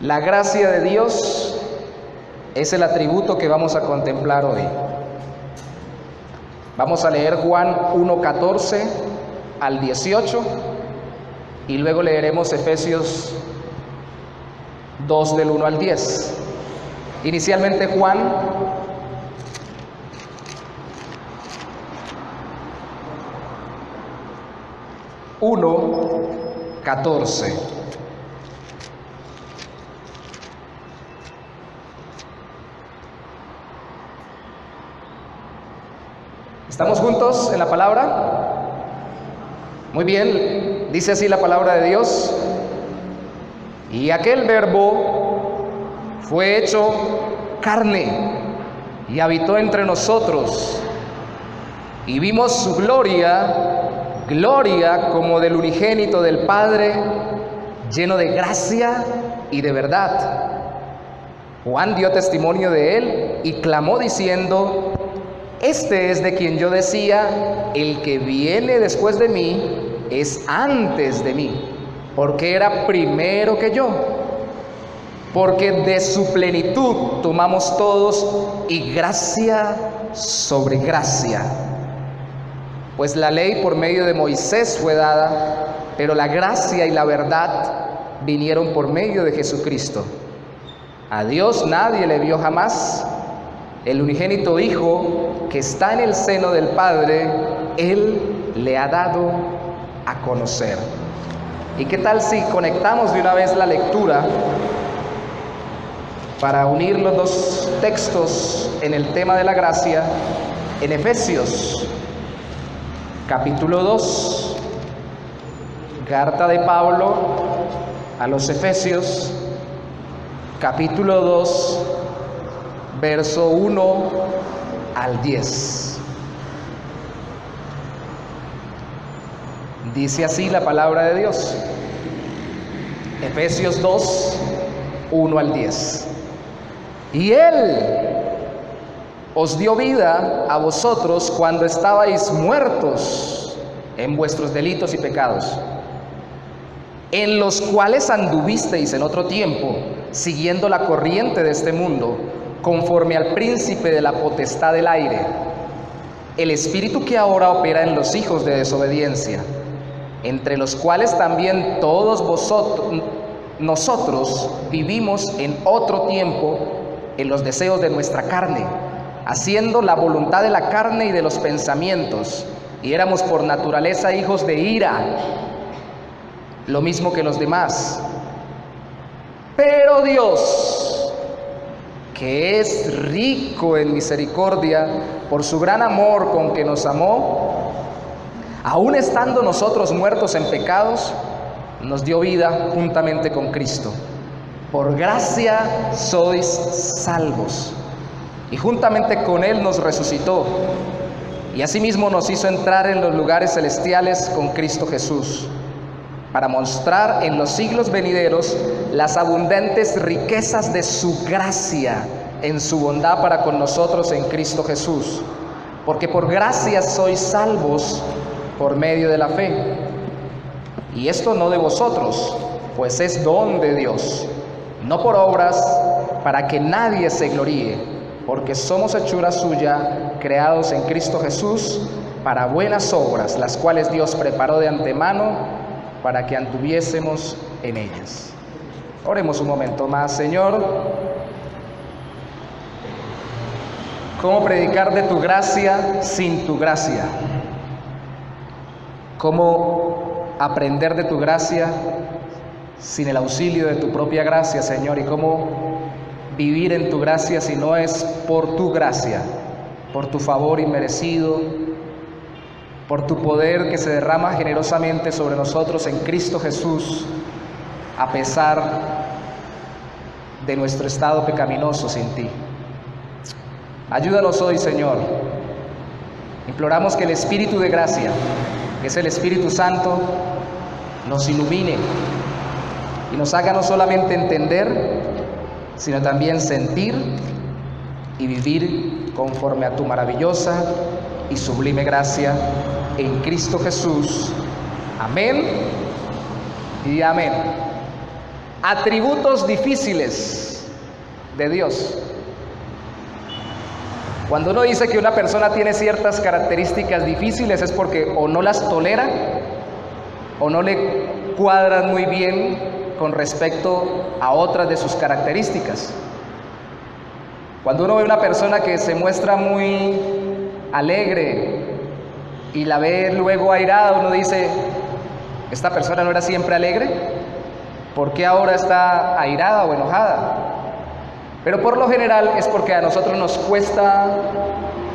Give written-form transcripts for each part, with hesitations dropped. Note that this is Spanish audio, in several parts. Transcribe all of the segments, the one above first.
La gracia de Dios es el atributo que vamos a contemplar hoy. Vamos a leer Juan 1:14 al 18 y luego leeremos Efesios 2 del 1 al 10. Inicialmente Juan 1:14. ¿Estamos juntos en la palabra? Muy bien, dice así la palabra de Dios. Y aquel Verbo fue hecho carne y habitó entre nosotros, y vimos su gloria, gloria como del unigénito del Padre, lleno de gracia y de verdad. Juan dio testimonio de él y clamó diciendo: este es de quien yo decía, el que viene después de mí es antes de mí, porque era primero que yo. Porque de su plenitud tomamos todos, y gracia sobre gracia. Pues la ley por medio de Moisés fue dada, pero la gracia y la verdad vinieron por medio de Jesucristo. A Dios nadie le vio jamás. El unigénito Hijo que está en el seno del Padre, Él le ha dado a conocer. ¿Y qué tal si conectamos de una vez la lectura para unir los dos textos en el tema de la gracia en Efesios, capítulo 2, carta de Pablo a los Efesios, capítulo 2, verso 1 al 10. Dice así la palabra de Dios. Efesios 2, 1 al 10. Y Él os dio vida a vosotros cuando estabais muertos en vuestros delitos y pecados, en los cuales anduvisteis en otro tiempo, siguiendo la corriente de este mundo, conforme al príncipe de la potestad del aire, el espíritu que ahora opera en los hijos de desobediencia, entre los cuales también todos nosotros vivimos en otro tiempo en los deseos de nuestra carne, haciendo la voluntad de la carne y de los pensamientos, y éramos por naturaleza hijos de ira, lo mismo que los demás. Pero Dios, que es rico en misericordia, por su gran amor con que nos amó, aun estando nosotros muertos en pecados, nos dio vida juntamente con Cristo. Por gracia sois salvos, y juntamente con Él nos resucitó, y asimismo nos hizo entrar en los lugares celestiales con Cristo Jesús, para mostrar en los siglos venideros las abundantes riquezas de su gracia en su bondad para con nosotros en Cristo Jesús. Porque por gracia sois salvos por medio de la fe. Y esto no de vosotros, pues es don de Dios, no por obras, para que nadie se gloríe, porque somos hechura suya, creados en Cristo Jesús, para buenas obras, las cuales Dios preparó de antemano para que anduviésemos en ellas. Oremos un momento más. Señor, ¿cómo predicar de tu gracia sin tu gracia? ¿Cómo aprender de tu gracia sin el auxilio de tu propia gracia, Señor? ¿Y cómo vivir en tu gracia si no es por tu gracia, por tu favor inmerecido, por tu poder que se derrama generosamente sobre nosotros en Cristo Jesús, a pesar de nuestro estado pecaminoso sin ti? Ayúdanos hoy, Señor. Imploramos que el Espíritu de gracia, que es el Espíritu Santo, nos ilumine y nos haga no solamente entender, sino también sentir y vivir conforme a tu maravillosa y sublime gracia en Cristo Jesús. Amén y amén. Atributos difíciles de Dios. Cuando uno dice que una persona tiene ciertas características difíciles es porque o no las tolera o no le cuadran muy bien con respecto a otras de sus características. Cuando uno ve una persona que se muestra muy alegre y la ve luego airada, uno dice, ¿esta persona no era siempre alegre? ¿Por qué ahora está airada o enojada? Pero por lo general es porque a nosotros nos cuesta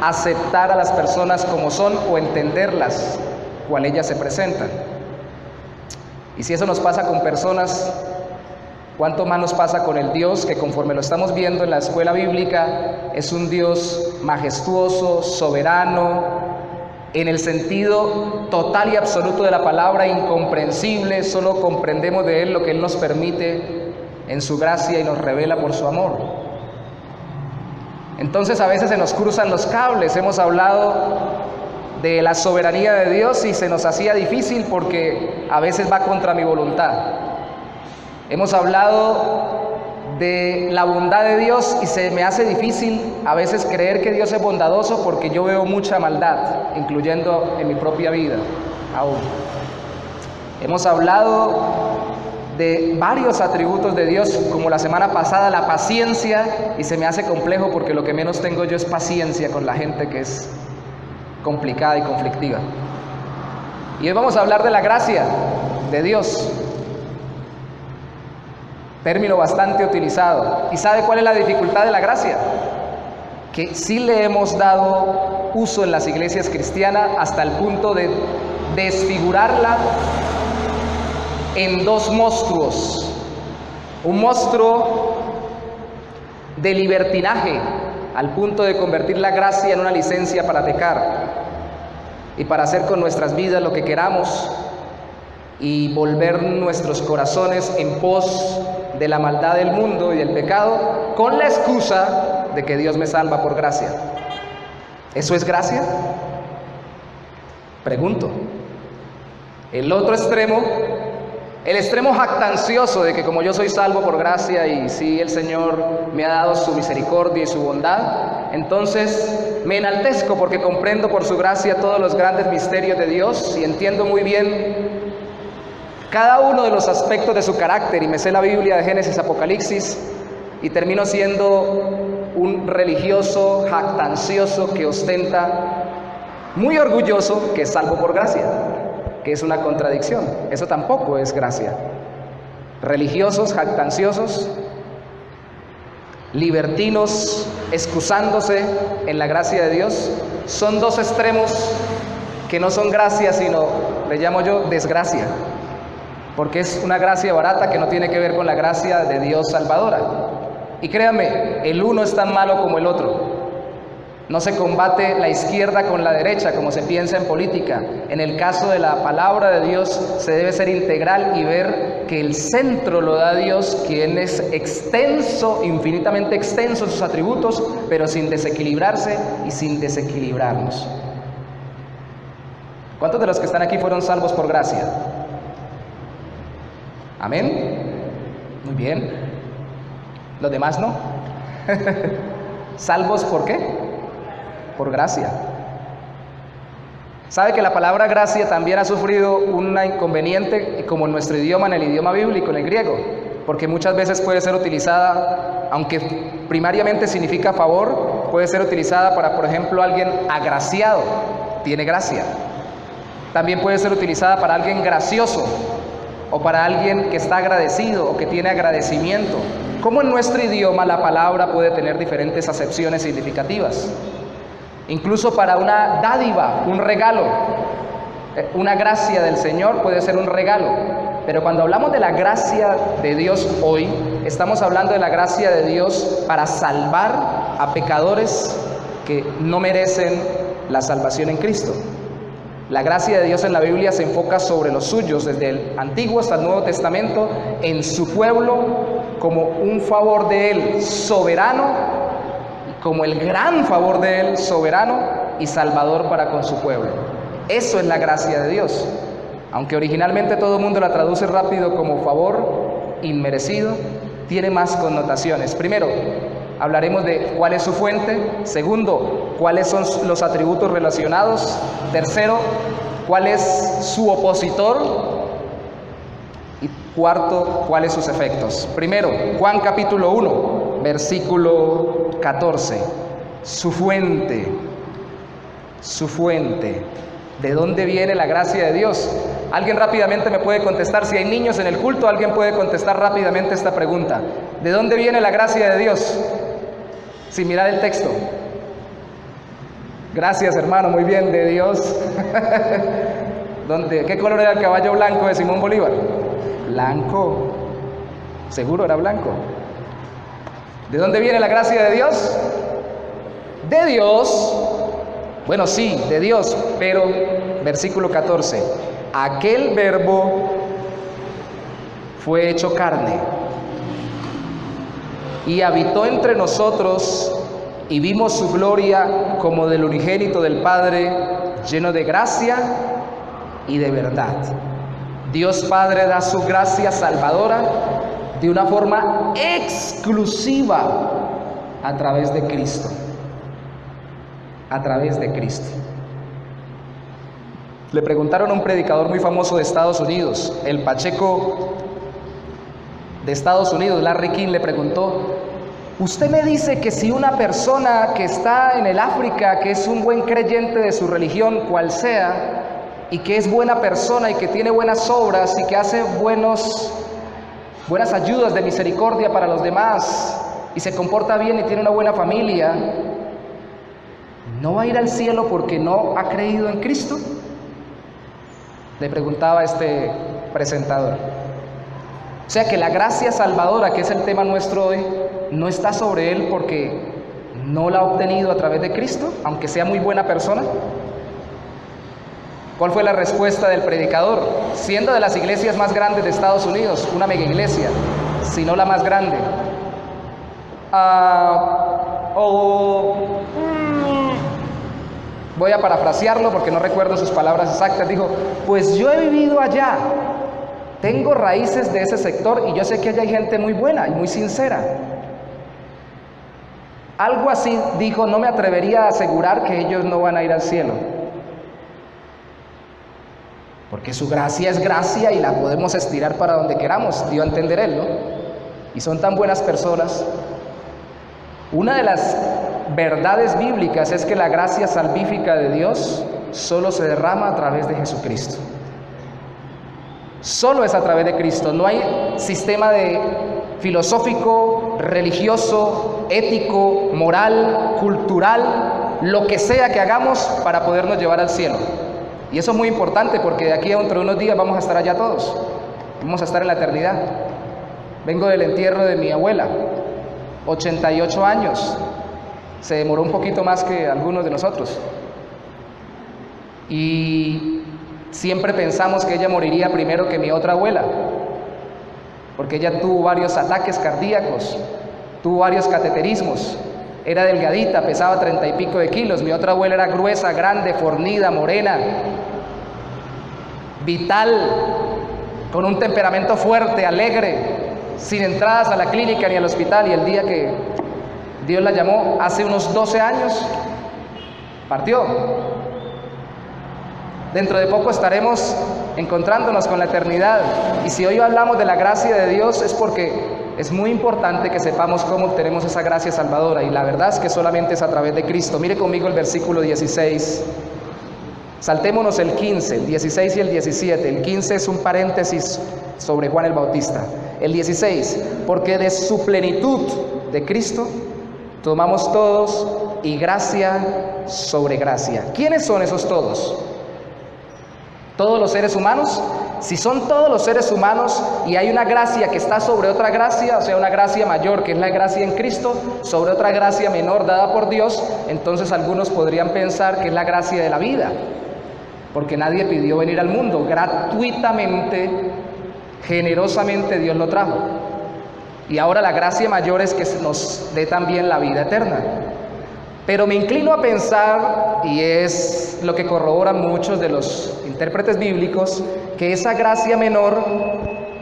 aceptar a las personas como son o entenderlas cual ellas se presentan. Y si eso nos pasa con personas, ¿cuánto más nos pasa con el Dios que, conforme lo estamos viendo en la escuela bíblica, es un Dios majestuoso, soberano, en el sentido total y absoluto de la palabra, incomprensible? Solo comprendemos de Él lo que Él nos permite en su gracia y nos revela por su amor. Entonces a veces se nos cruzan los cables. Hemos hablado de la soberanía de Dios y se nos hacía difícil porque a veces va contra mi voluntad. Hemos hablado de la bondad de Dios y se me hace difícil a veces creer que Dios es bondadoso porque yo veo mucha maldad, incluyendo en mi propia vida aún. Hemos hablado de varios atributos de Dios, como la semana pasada, la paciencia, y se me hace complejo porque lo que menos tengo yo es paciencia con la gente que es complicada y conflictiva. Y hoy vamos a hablar de la gracia de Dios, término bastante utilizado. ¿Y sabe cuál es la dificultad de la gracia? Que sí le hemos dado uso en las iglesias cristianas hasta el punto de desfigurarla en dos monstruos. Un monstruo de libertinaje, al punto de convertir la gracia en una licencia para pecar y para hacer con nuestras vidas lo que queramos y volver nuestros corazones en pos de la maldad del mundo y del pecado, con la excusa de que Dios me salva por gracia. ¿Eso es gracia? Pregunto. El otro extremo, el extremo jactancioso de que como yo soy salvo por gracia y sí el Señor me ha dado su misericordia y su bondad, entonces me enaltezco porque comprendo por su gracia todos los grandes misterios de Dios y entiendo muy bien cada uno de los aspectos de su carácter y me sé la Biblia de Génesis, Apocalipsis y termino siendo un religioso jactancioso que ostenta, muy orgulloso, que es salvo por gracia, que es una contradicción. Eso tampoco es gracia. Religiosos, jactanciosos, libertinos, excusándose en la gracia de Dios, son dos extremos que no son gracia, sino, le llamo yo, desgracia, porque es una gracia barata que no tiene que ver con la gracia de Dios salvadora. Y créanme, el uno es tan malo como el otro. No se combate la izquierda con la derecha como se piensa en política. En el caso de la palabra de Dios se debe ser integral y ver que el centro lo da Dios, quien es extenso, infinitamente extenso en sus atributos, pero sin desequilibrarse y sin desequilibrarnos. ¿Cuántos de los que están aquí fueron salvos por gracia? ¿Amén? Muy bien. ¿Los demás no? ¿Salvos por qué? Por gracia. ¿Sabe que la palabra gracia también ha sufrido un inconveniente, como en nuestro idioma, en el idioma bíblico, en el griego? Porque muchas veces puede ser utilizada, aunque primariamente significa favor, puede ser utilizada para, por ejemplo, alguien agraciado, tiene gracia. También puede ser utilizada para alguien gracioso, o para alguien que está agradecido o que tiene agradecimiento. ¿Cómo en nuestro idioma la palabra puede tener diferentes acepciones significativas? Incluso para una dádiva, un regalo, una gracia del Señor puede ser un regalo. Pero cuando hablamos de la gracia de Dios hoy, estamos hablando de la gracia de Dios para salvar a pecadores que no merecen la salvación en Cristo. La gracia de Dios en la Biblia se enfoca sobre los suyos, desde el Antiguo hasta el Nuevo Testamento, en su pueblo, como un favor de Él soberano, como el gran favor de Él soberano y salvador para con su pueblo. Eso es la gracia de Dios. Aunque originalmente todo el mundo la traduce rápido como favor, inmerecido, tiene más connotaciones. Primero, hablaremos de cuál es su fuente. Segundo, cuáles son los atributos relacionados. Tercero, cuál es su opositor. Y cuarto, cuáles sus efectos. Primero, Juan capítulo 1, versículo 14. Su fuente. Su fuente. ¿De dónde viene la gracia de Dios? Alguien rápidamente me puede contestar. Si hay niños en el culto, alguien puede contestar rápidamente esta pregunta. ¿De dónde viene la gracia de Dios? Sin mirar el texto. Gracias, hermano, muy bien, de Dios. ¿Qué color era el caballo blanco de Simón Bolívar? Blanco. Seguro era blanco. ¿De dónde viene la gracia de Dios? De Dios. Bueno, sí, de Dios, pero versículo 14. Aquel verbo fue hecho carne y habitó entre nosotros, y vimos su gloria como del unigénito del Padre, lleno de gracia y de verdad. Dios Padre da su gracia salvadora de una forma exclusiva a través de Cristo. A través de Cristo. Le preguntaron a un predicador muy famoso de Estados Unidos, el Pacheco de Estados Unidos, Larry King, le preguntó: usted me dice que si una persona que está en el África, que es un buen creyente de su religión, cual sea, y que es buena persona y que tiene buenas obras y que hace buenas ayudas de misericordia para los demás y se comporta bien y tiene una buena familia, ¿no va a ir al cielo porque no ha creído en Cristo? Le preguntaba este presentador. O sea que la gracia salvadora, que es el tema nuestro hoy, no está sobre él porque no la ha obtenido a través de Cristo, aunque sea muy buena persona. ¿Cuál fue la respuesta del predicador? Siendo de las iglesias más grandes de Estados Unidos, una mega iglesia, si no la más grande. Voy a parafrasearlo porque no recuerdo sus palabras exactas. Dijo: pues yo he vivido allá, tengo raíces de ese sector y yo sé que allá hay gente muy buena y muy sincera. Algo así dijo: no me atrevería a asegurar que ellos no van a ir al cielo, porque su gracia es gracia y la podemos estirar para donde queramos, dio a entender él, ¿no? Y son tan buenas personas. Una de las verdades bíblicas es que la gracia salvífica de Dios solo se derrama a través de Jesucristo. Solo es a través de Cristo. No hay sistema filosófico, religioso, ético, moral, cultural, lo que sea que hagamos para podernos llevar al cielo. Y eso es muy importante porque de aquí a dentro de unos días vamos a estar allá todos. Vamos a estar en la eternidad. Vengo del entierro de mi abuela, 88 años. Se demoró un poquito más que algunos de nosotros. Y siempre pensamos que ella moriría primero que mi otra abuela, porque ella tuvo varios ataques cardíacos, tuvo varios cateterismos, era delgadita, pesaba 30 y pico de kilos. Mi otra abuela era gruesa, grande, fornida, morena, vital, con un temperamento fuerte, alegre, sin entradas a la clínica ni al hospital. Y el día que Dios la llamó, hace unos 12 años, partió. Dentro de poco estaremos encontrándonos con la eternidad. Y si hoy hablamos de la gracia de Dios es porque es muy importante que sepamos cómo obtenemos esa gracia salvadora. Y la verdad es que solamente es a través de Cristo. Mire conmigo el versículo 16. Saltémonos el 15, el 16 y el 17. El 15 es un paréntesis sobre Juan el Bautista. El 16, porque de su plenitud de Cristo tomamos todos, y gracia sobre gracia. ¿Quiénes son esos todos? ¿Todos los seres humanos? Si son todos los seres humanos y hay una gracia que está sobre otra gracia, o sea, una gracia mayor que es la gracia en Cristo, sobre otra gracia menor dada por Dios, entonces algunos podrían pensar que es la gracia de la vida, porque nadie pidió venir al mundo, gratuitamente, generosamente Dios lo trajo. Y ahora la gracia mayor es que nos dé también la vida eterna. Pero me inclino a pensar, y es lo que corroboran muchos de los intérpretes bíblicos, que esa gracia menor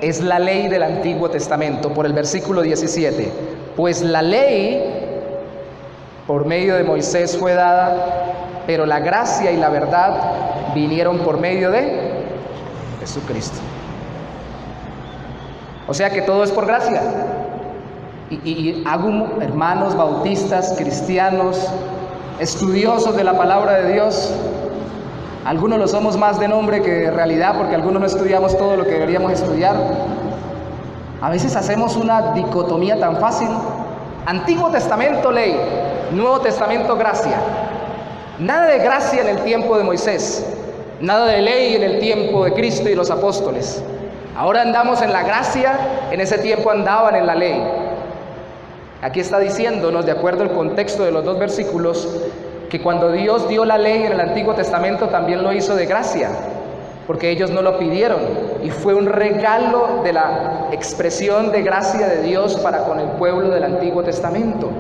es la ley del Antiguo Testamento, por el versículo 17. Pues la ley por medio de Moisés fue dada, pero la gracia y la verdad vinieron por medio de Jesucristo. O sea que todo es por gracia. Y hago hermanos bautistas, cristianos, estudiosos de la palabra de Dios. Algunos lo somos más de nombre que de realidad, porque algunos no estudiamos todo lo que deberíamos estudiar. A veces hacemos una dicotomía tan fácil: Antiguo Testamento ley, Nuevo Testamento gracia. Nada de gracia en el tiempo de Moisés, nada de ley en el tiempo de Cristo y los apóstoles. Ahora andamos en la gracia, en ese tiempo andaban en la ley. Aquí está diciéndonos, de acuerdo al contexto de los dos versículos, que cuando Dios dio la ley en el Antiguo Testamento también lo hizo de gracia, porque ellos no lo pidieron, y fue un regalo de la expresión de gracia de Dios para con el pueblo del Antiguo Testamento.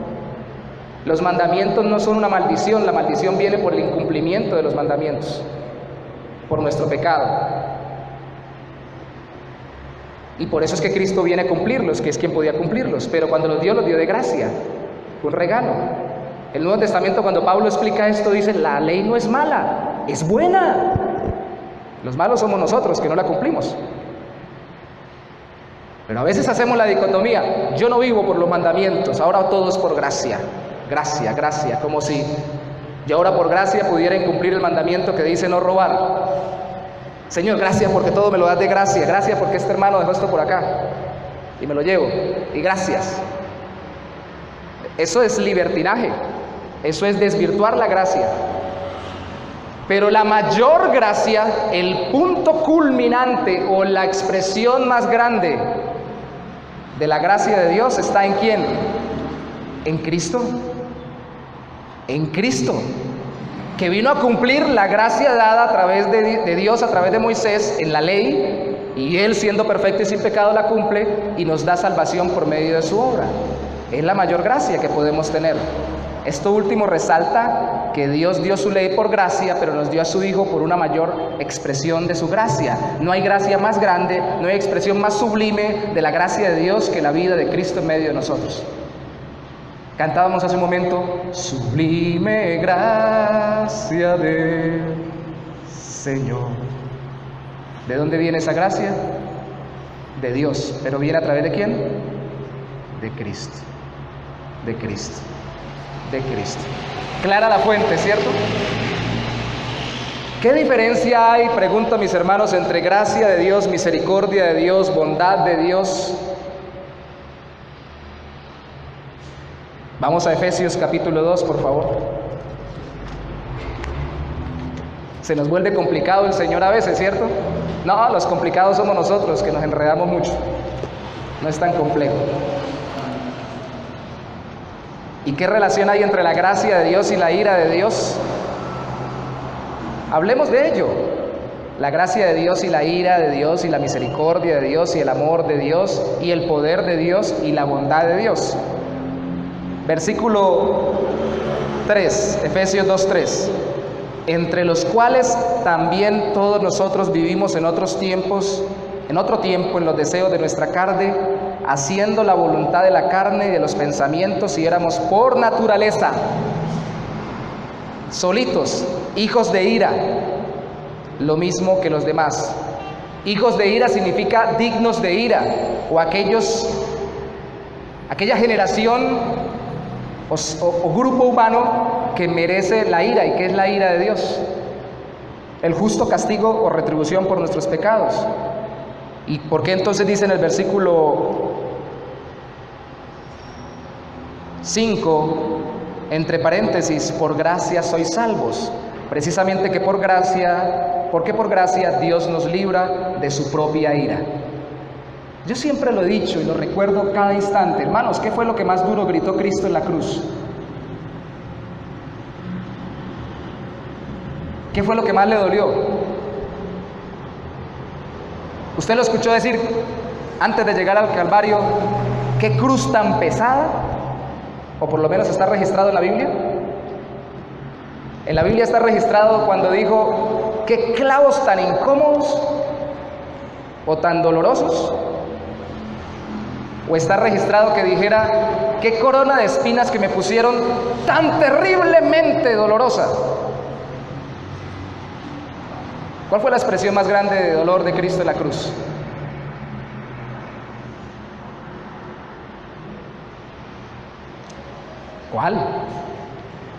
Los mandamientos no son una maldición, la maldición viene por el incumplimiento de los mandamientos, por nuestro pecado. Y por eso es que Cristo viene a cumplirlos, que es quien podía cumplirlos, pero cuando los dio de gracia, fue un regalo. El Nuevo Testamento, cuando Pablo explica esto, dice: la ley no es mala, es buena. Los malos somos nosotros, que no la cumplimos. Pero a veces hacemos la dicotomía: yo no vivo por los mandamientos, ahora todo es por gracia. Gracia, gracia, como si yo ahora por gracia pudiera incumplir el mandamiento que dice no robar. Señor, gracias porque todo me lo das de gracia, gracias porque este hermano dejó esto por acá y me lo llevo, y gracias. Eso es libertinaje, eso es desvirtuar la gracia. Pero la mayor gracia, el punto culminante o la expresión más grande de la gracia de Dios está ¿en quién? En Cristo. En Cristo, que vino a cumplir la gracia dada a través de Dios, a través de Moisés en la ley, y Él, siendo perfecto y sin pecado, la cumple y nos da salvación por medio de su obra. Es la mayor gracia que podemos tener. Esto último resalta que Dios dio su ley por gracia, pero nos dio a su Hijo por una mayor expresión de su gracia. No hay gracia más grande, no hay expresión más sublime de la gracia de Dios que la vida de Cristo en medio de nosotros. Cantábamos hace un momento: sublime gracia del Señor. ¿De dónde viene esa gracia? De Dios. ¿Pero viene a través de quién? De Cristo. De Cristo. De Cristo. Clara la fuente, ¿cierto? ¿Qué diferencia hay, pregunto a mis hermanos, entre gracia de Dios, misericordia de Dios, bondad de Dios? Vamos a Efesios capítulo 2, por favor. Se nos vuelve complicado el Señor a veces, ¿cierto? No, los complicados somos nosotros, que nos enredamos mucho. No es tan complejo. ¿Y qué relación hay entre la gracia de Dios y la ira de Dios? Hablemos de ello. La gracia de Dios y la ira de Dios, y la misericordia de Dios y el amor de Dios y el poder de Dios y la bondad de Dios. Versículo 3, Efesios 2:3. Entre los cuales también todos nosotros vivimos en otro tiempo en los deseos de nuestra carne, haciendo la voluntad de la carne y de los pensamientos, y éramos por naturaleza solitos, hijos de ira, lo mismo que los demás. Hijos de ira significa dignos de ira, o aquella generación o grupo humano que merece la ira. ¿Y qué es la ira de Dios? El justo castigo o retribución por nuestros pecados. ¿Y por qué entonces dice en el versículo 5, entre paréntesis, por gracia sois salvos? Precisamente que por gracia, porque por gracia Dios nos libra de su propia ira. Yo siempre lo he dicho y lo recuerdo cada instante. Hermanos, ¿qué fue lo que más duro gritó Cristo en la cruz? ¿Qué fue lo que más le dolió? ¿Usted lo escuchó decir antes de llegar al Calvario: qué cruz tan pesada? O por lo menos está registrado en la Biblia. En la Biblia está registrado cuando dijo: qué clavos tan incómodos o tan dolorosos. ¿O está registrado que dijera, qué corona de espinas que me pusieron tan terriblemente dolorosa? ¿Cuál fue la expresión más grande de dolor de Cristo en la cruz? ¿Cuál?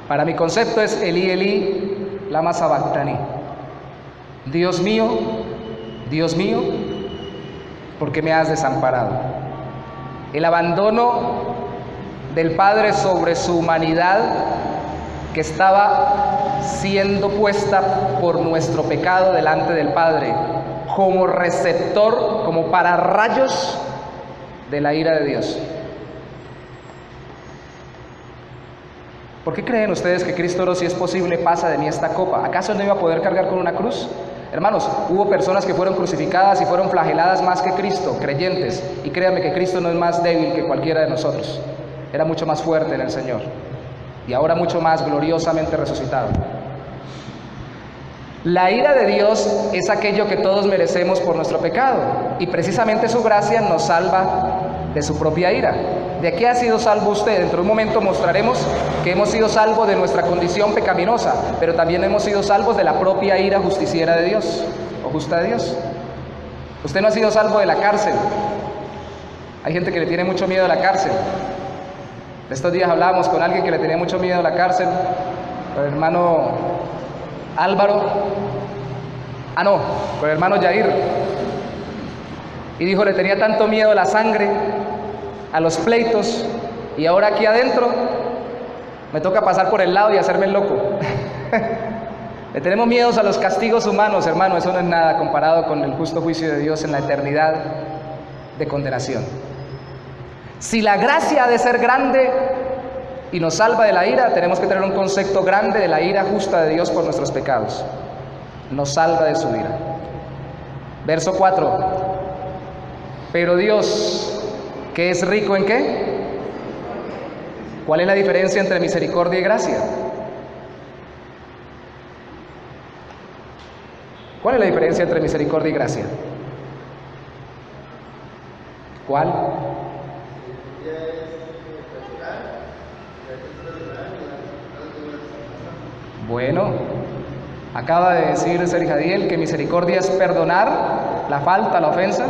Para mi concepto es Elí, Elí, lama sabactani. Dios mío, ¿por qué me has desamparado? El abandono del Padre sobre su humanidad, que estaba siendo puesta por nuestro pecado delante del Padre, como receptor, como pararrayos de la ira de Dios. ¿Por qué creen ustedes que Cristo oró, si es posible, pasa de mí esta copa? ¿Acaso no iba a poder cargar con una cruz? Hermanos, hubo personas que fueron crucificadas y fueron flageladas más que Cristo, creyentes. Y créanme que Cristo no es más débil que cualquiera de nosotros. Era mucho más fuerte en el Señor. Y ahora mucho más gloriosamente resucitado. La ira de Dios es aquello que todos merecemos por nuestro pecado. Y precisamente su gracia nos salva de su propia ira. ¿De qué ha sido salvo usted? Dentro de un momento mostraremos que hemos sido salvos de nuestra condición pecaminosa, pero también hemos sido salvos de la propia ira justiciera de Dios, o justa de Dios. Usted no ha sido salvo de la cárcel. Hay gente que le tiene mucho miedo a la cárcel. Estos días hablábamos con alguien que le tenía mucho miedo a la cárcel, con el hermano Álvaro, con el hermano Yair, y dijo, le tenía tanto miedo a la sangre, a los pleitos, y ahora aquí adentro me toca pasar por el lado y hacerme el loco. Le tenemos miedos a los castigos humanos, hermano, eso no es nada comparado con el justo juicio de Dios en la eternidad de condenación. Si la gracia ha de ser grande y nos salva de la ira, tenemos que tener un concepto grande de la ira justa de Dios por nuestros pecados. Nos salva de su ira. Verso 4. Pero Dios, ¿que es rico en qué? ¿Cuál es la diferencia entre misericordia y gracia? ¿Cuál es la diferencia entre misericordia y gracia? ¿Cuál? Bueno, acaba de decir Serjadiel que misericordia es perdonar la falta, la ofensa,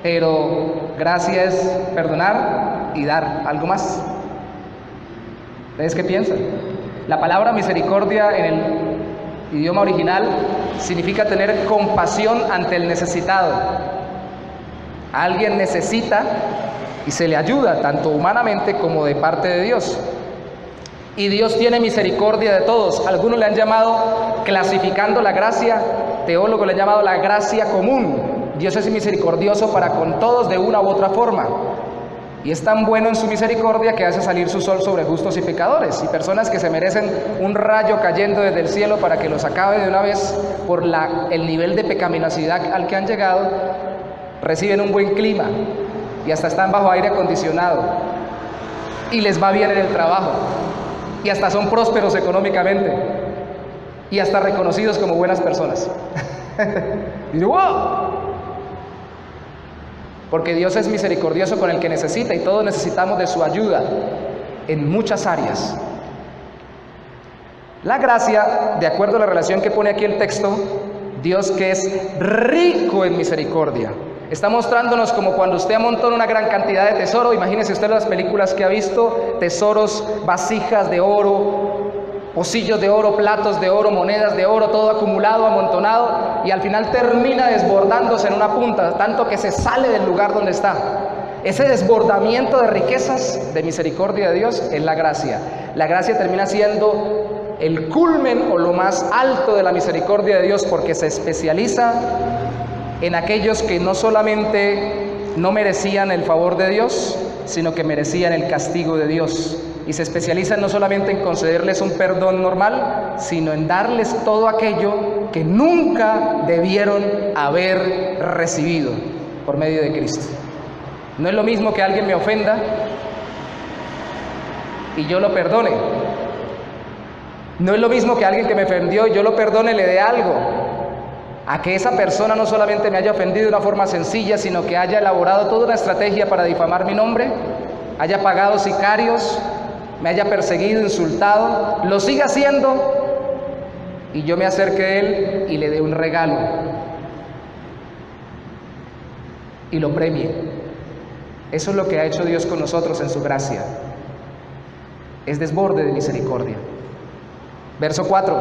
pero gracia es perdonar y dar algo más. ¿Ustedes qué piensan? La palabra misericordia en el idioma original significa tener compasión ante el necesitado. Alguien necesita y se le ayuda, tanto humanamente como de parte de Dios. Y Dios tiene misericordia de todos. Algunos le han llamado, clasificando la gracia, teólogos le han llamado la gracia común. Dios es misericordioso para con todos de una u otra forma. Y es tan bueno en su misericordia que hace salir su sol sobre justos y pecadores. Y personas que se merecen un rayo cayendo desde el cielo para que los acabe de una vez por el nivel de pecaminosidad al que han llegado, reciben un buen clima y hasta están bajo aire acondicionado. Y les va bien en el trabajo. Y hasta son prósperos económicamente. Y hasta reconocidos como buenas personas. Y digo, ¡wow! Porque Dios es misericordioso con el que necesita y todos necesitamos de su ayuda en muchas áreas. La gracia, de acuerdo a la relación que pone aquí el texto, Dios que es rico en misericordia. Está mostrándonos como cuando usted amontona una gran cantidad de tesoro. Imagínese usted las películas que ha visto, tesoros, vasijas de oro, pocillos de oro, platos de oro, monedas de oro, todo acumulado, amontonado, y al final termina desbordándose en una punta, tanto que se sale del lugar donde está. Ese desbordamiento de riquezas, de misericordia de Dios, es la gracia. La gracia termina siendo el culmen o lo más alto de la misericordia de Dios, porque se especializa en aquellos que no solamente no merecían el favor de Dios, sino que merecían el castigo de Dios. Y se especializan no solamente en concederles un perdón normal, sino en darles todo aquello que nunca debieron haber recibido por medio de Cristo. No es lo mismo que alguien me ofenda y yo lo perdone. No es lo mismo que alguien que me ofendió y yo lo perdone y le dé algo. a que esa persona no solamente me haya ofendido de una forma sencilla, sino que haya elaborado toda una estrategia para difamar mi nombre, haya pagado sicarios, me haya perseguido, insultado, lo siga haciendo, y yo me acerque a él y le dé un regalo y lo premie. Eso es lo que ha hecho Dios con nosotros en su gracia. Es desborde de misericordia. Verso 4.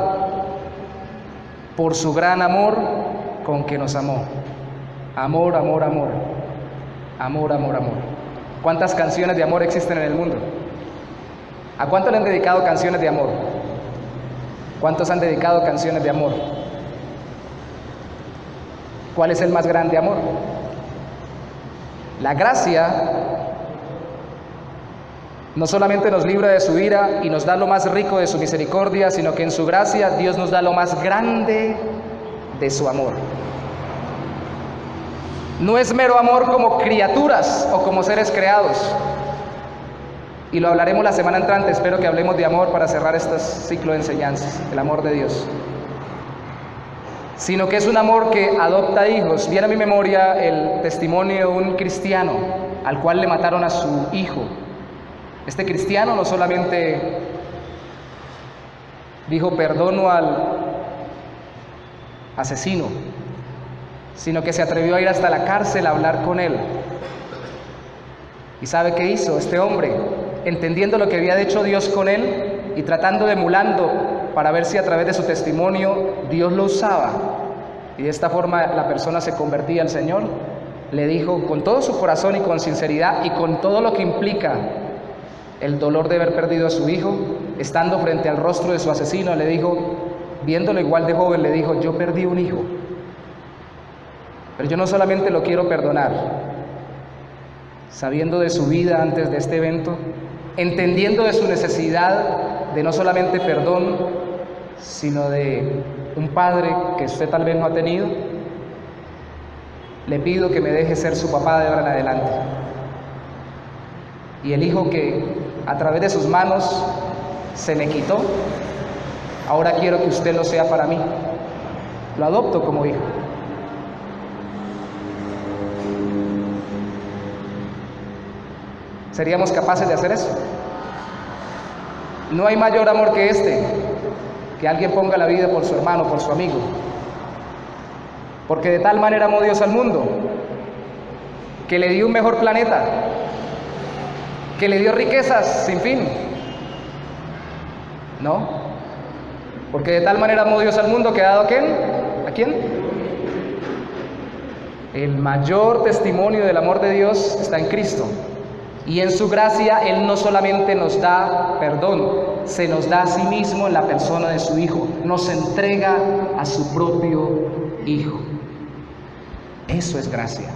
Por su gran amor con que nos amó. Amor, amor, amor. Amor, amor, amor. ¿Cuántas canciones de amor existen en el mundo? ¿A cuánto le han dedicado canciones de amor? ¿Cuántos han dedicado canciones de amor? ¿Cuál es el más grande amor? La gracia no solamente nos libra de su ira y nos da lo más rico de su misericordia, sino que en su gracia Dios nos da lo más grande de su amor. No es mero amor como criaturas o como seres creados. Y lo hablaremos la semana entrante. Espero que hablemos de amor para cerrar este ciclo de enseñanzas, el amor de Dios. Sino que es un amor que adopta hijos. Viene a mi memoria el testimonio de un cristiano al cual le mataron a su hijo. Este cristiano no solamente dijo perdono al asesino, sino que se atrevió a ir hasta la cárcel a hablar con él. ¿Y sabe qué hizo este hombre? Entendiendo lo que había hecho Dios con él y tratando de emulando para ver si a través de su testimonio Dios lo usaba y de esta forma la persona se convertía al Señor, le dijo con todo su corazón y con sinceridad y con todo lo que implica el dolor de haber perdido a su hijo, estando frente al rostro de su asesino, le dijo, viéndolo igual de joven, le dijo, yo perdí un hijo, pero yo no solamente lo quiero perdonar, sabiendo de su vida antes de este evento, entendiendo de su necesidad de no solamente perdón, sino de un padre que usted tal vez no ha tenido, le pido que me deje ser su papá de ahora en adelante. Y el hijo que a través de sus manos se me quitó, ahora quiero que usted lo sea para mí. Lo adopto como hijo. ¿Seríamos capaces de hacer eso? No hay mayor amor que este, que alguien ponga la vida por su hermano, por su amigo. Porque de tal manera amó Dios al mundo, que le dio un mejor planeta, que le dio riquezas sin fin. ¿No? Porque de tal manera amó Dios al mundo que ha dado ¿a quién? ¿A quién? El mayor testimonio del amor de Dios está en Cristo. Y en su gracia Él no solamente nos da perdón, se nos da a sí mismo en la persona de su Hijo. Nos entrega a su propio Hijo. Eso es gracia.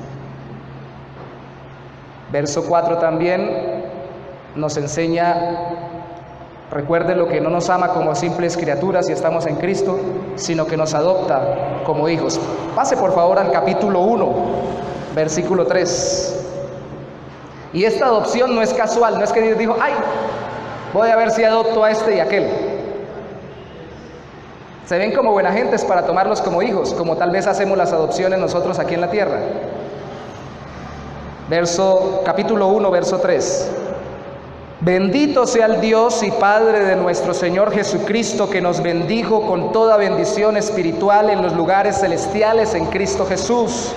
Verso 4 también nos enseña, recuerde lo que no nos ama como simples criaturas si estamos en Cristo, sino que nos adopta como hijos. Pase por favor al capítulo 1, versículo 3. Y esta adopción no es casual, no es que Dios dijo, ay, voy a ver si adopto a este y a aquel. Se ven como buena gentes para tomarlos como hijos, como tal vez hacemos las adopciones nosotros aquí en la tierra. Capítulo 1, verso 3. Bendito sea el Dios y Padre de nuestro Señor Jesucristo, que nos bendijo con toda bendición espiritual en los lugares celestiales en Cristo Jesús,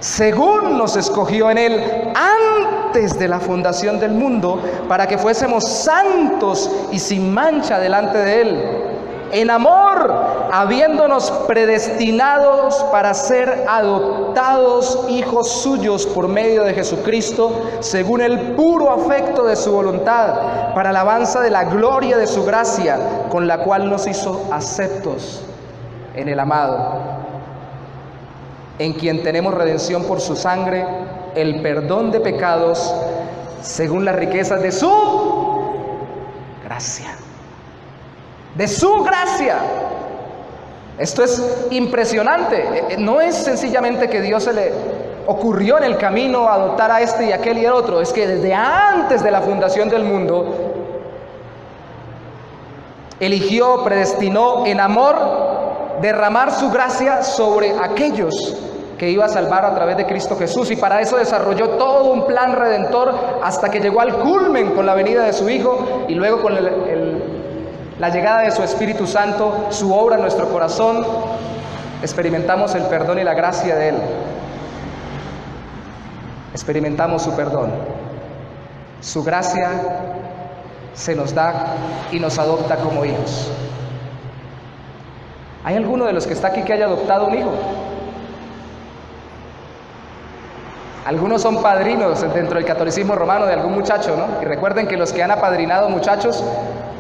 según nos escogió en Él antes de la fundación del mundo, para que fuésemos santos y sin mancha delante de Él, en amor, habiéndonos predestinados para ser adoptados hijos suyos por medio de Jesucristo, según el puro afecto de su voluntad, para alabanza de la gloria de su gracia, con la cual nos hizo aceptos en el amado, en quien tenemos redención por su sangre, el perdón de pecados, según las riquezas de su gracia. De su gracia. Esto es impresionante. No es sencillamente que Dios se le ocurrió en el camino adoptar a este y aquel y el otro. Es que desde antes de la fundación del mundo eligió, predestinó en amor, derramar su gracia sobre aquellos que iba a salvar a través de Cristo Jesús, y para eso desarrolló todo un plan redentor hasta que llegó al culmen con la venida de su Hijo y luego con la llegada de su Espíritu Santo, su obra en nuestro corazón. Experimentamos el perdón y la gracia de Él. Experimentamos su perdón. Su gracia se nos da y nos adopta como hijos. ¿Hay alguno de los que está aquí que haya adoptado un hijo? Algunos son padrinos dentro del catolicismo romano de algún muchacho, ¿no? Y recuerden que los que han apadrinado muchachos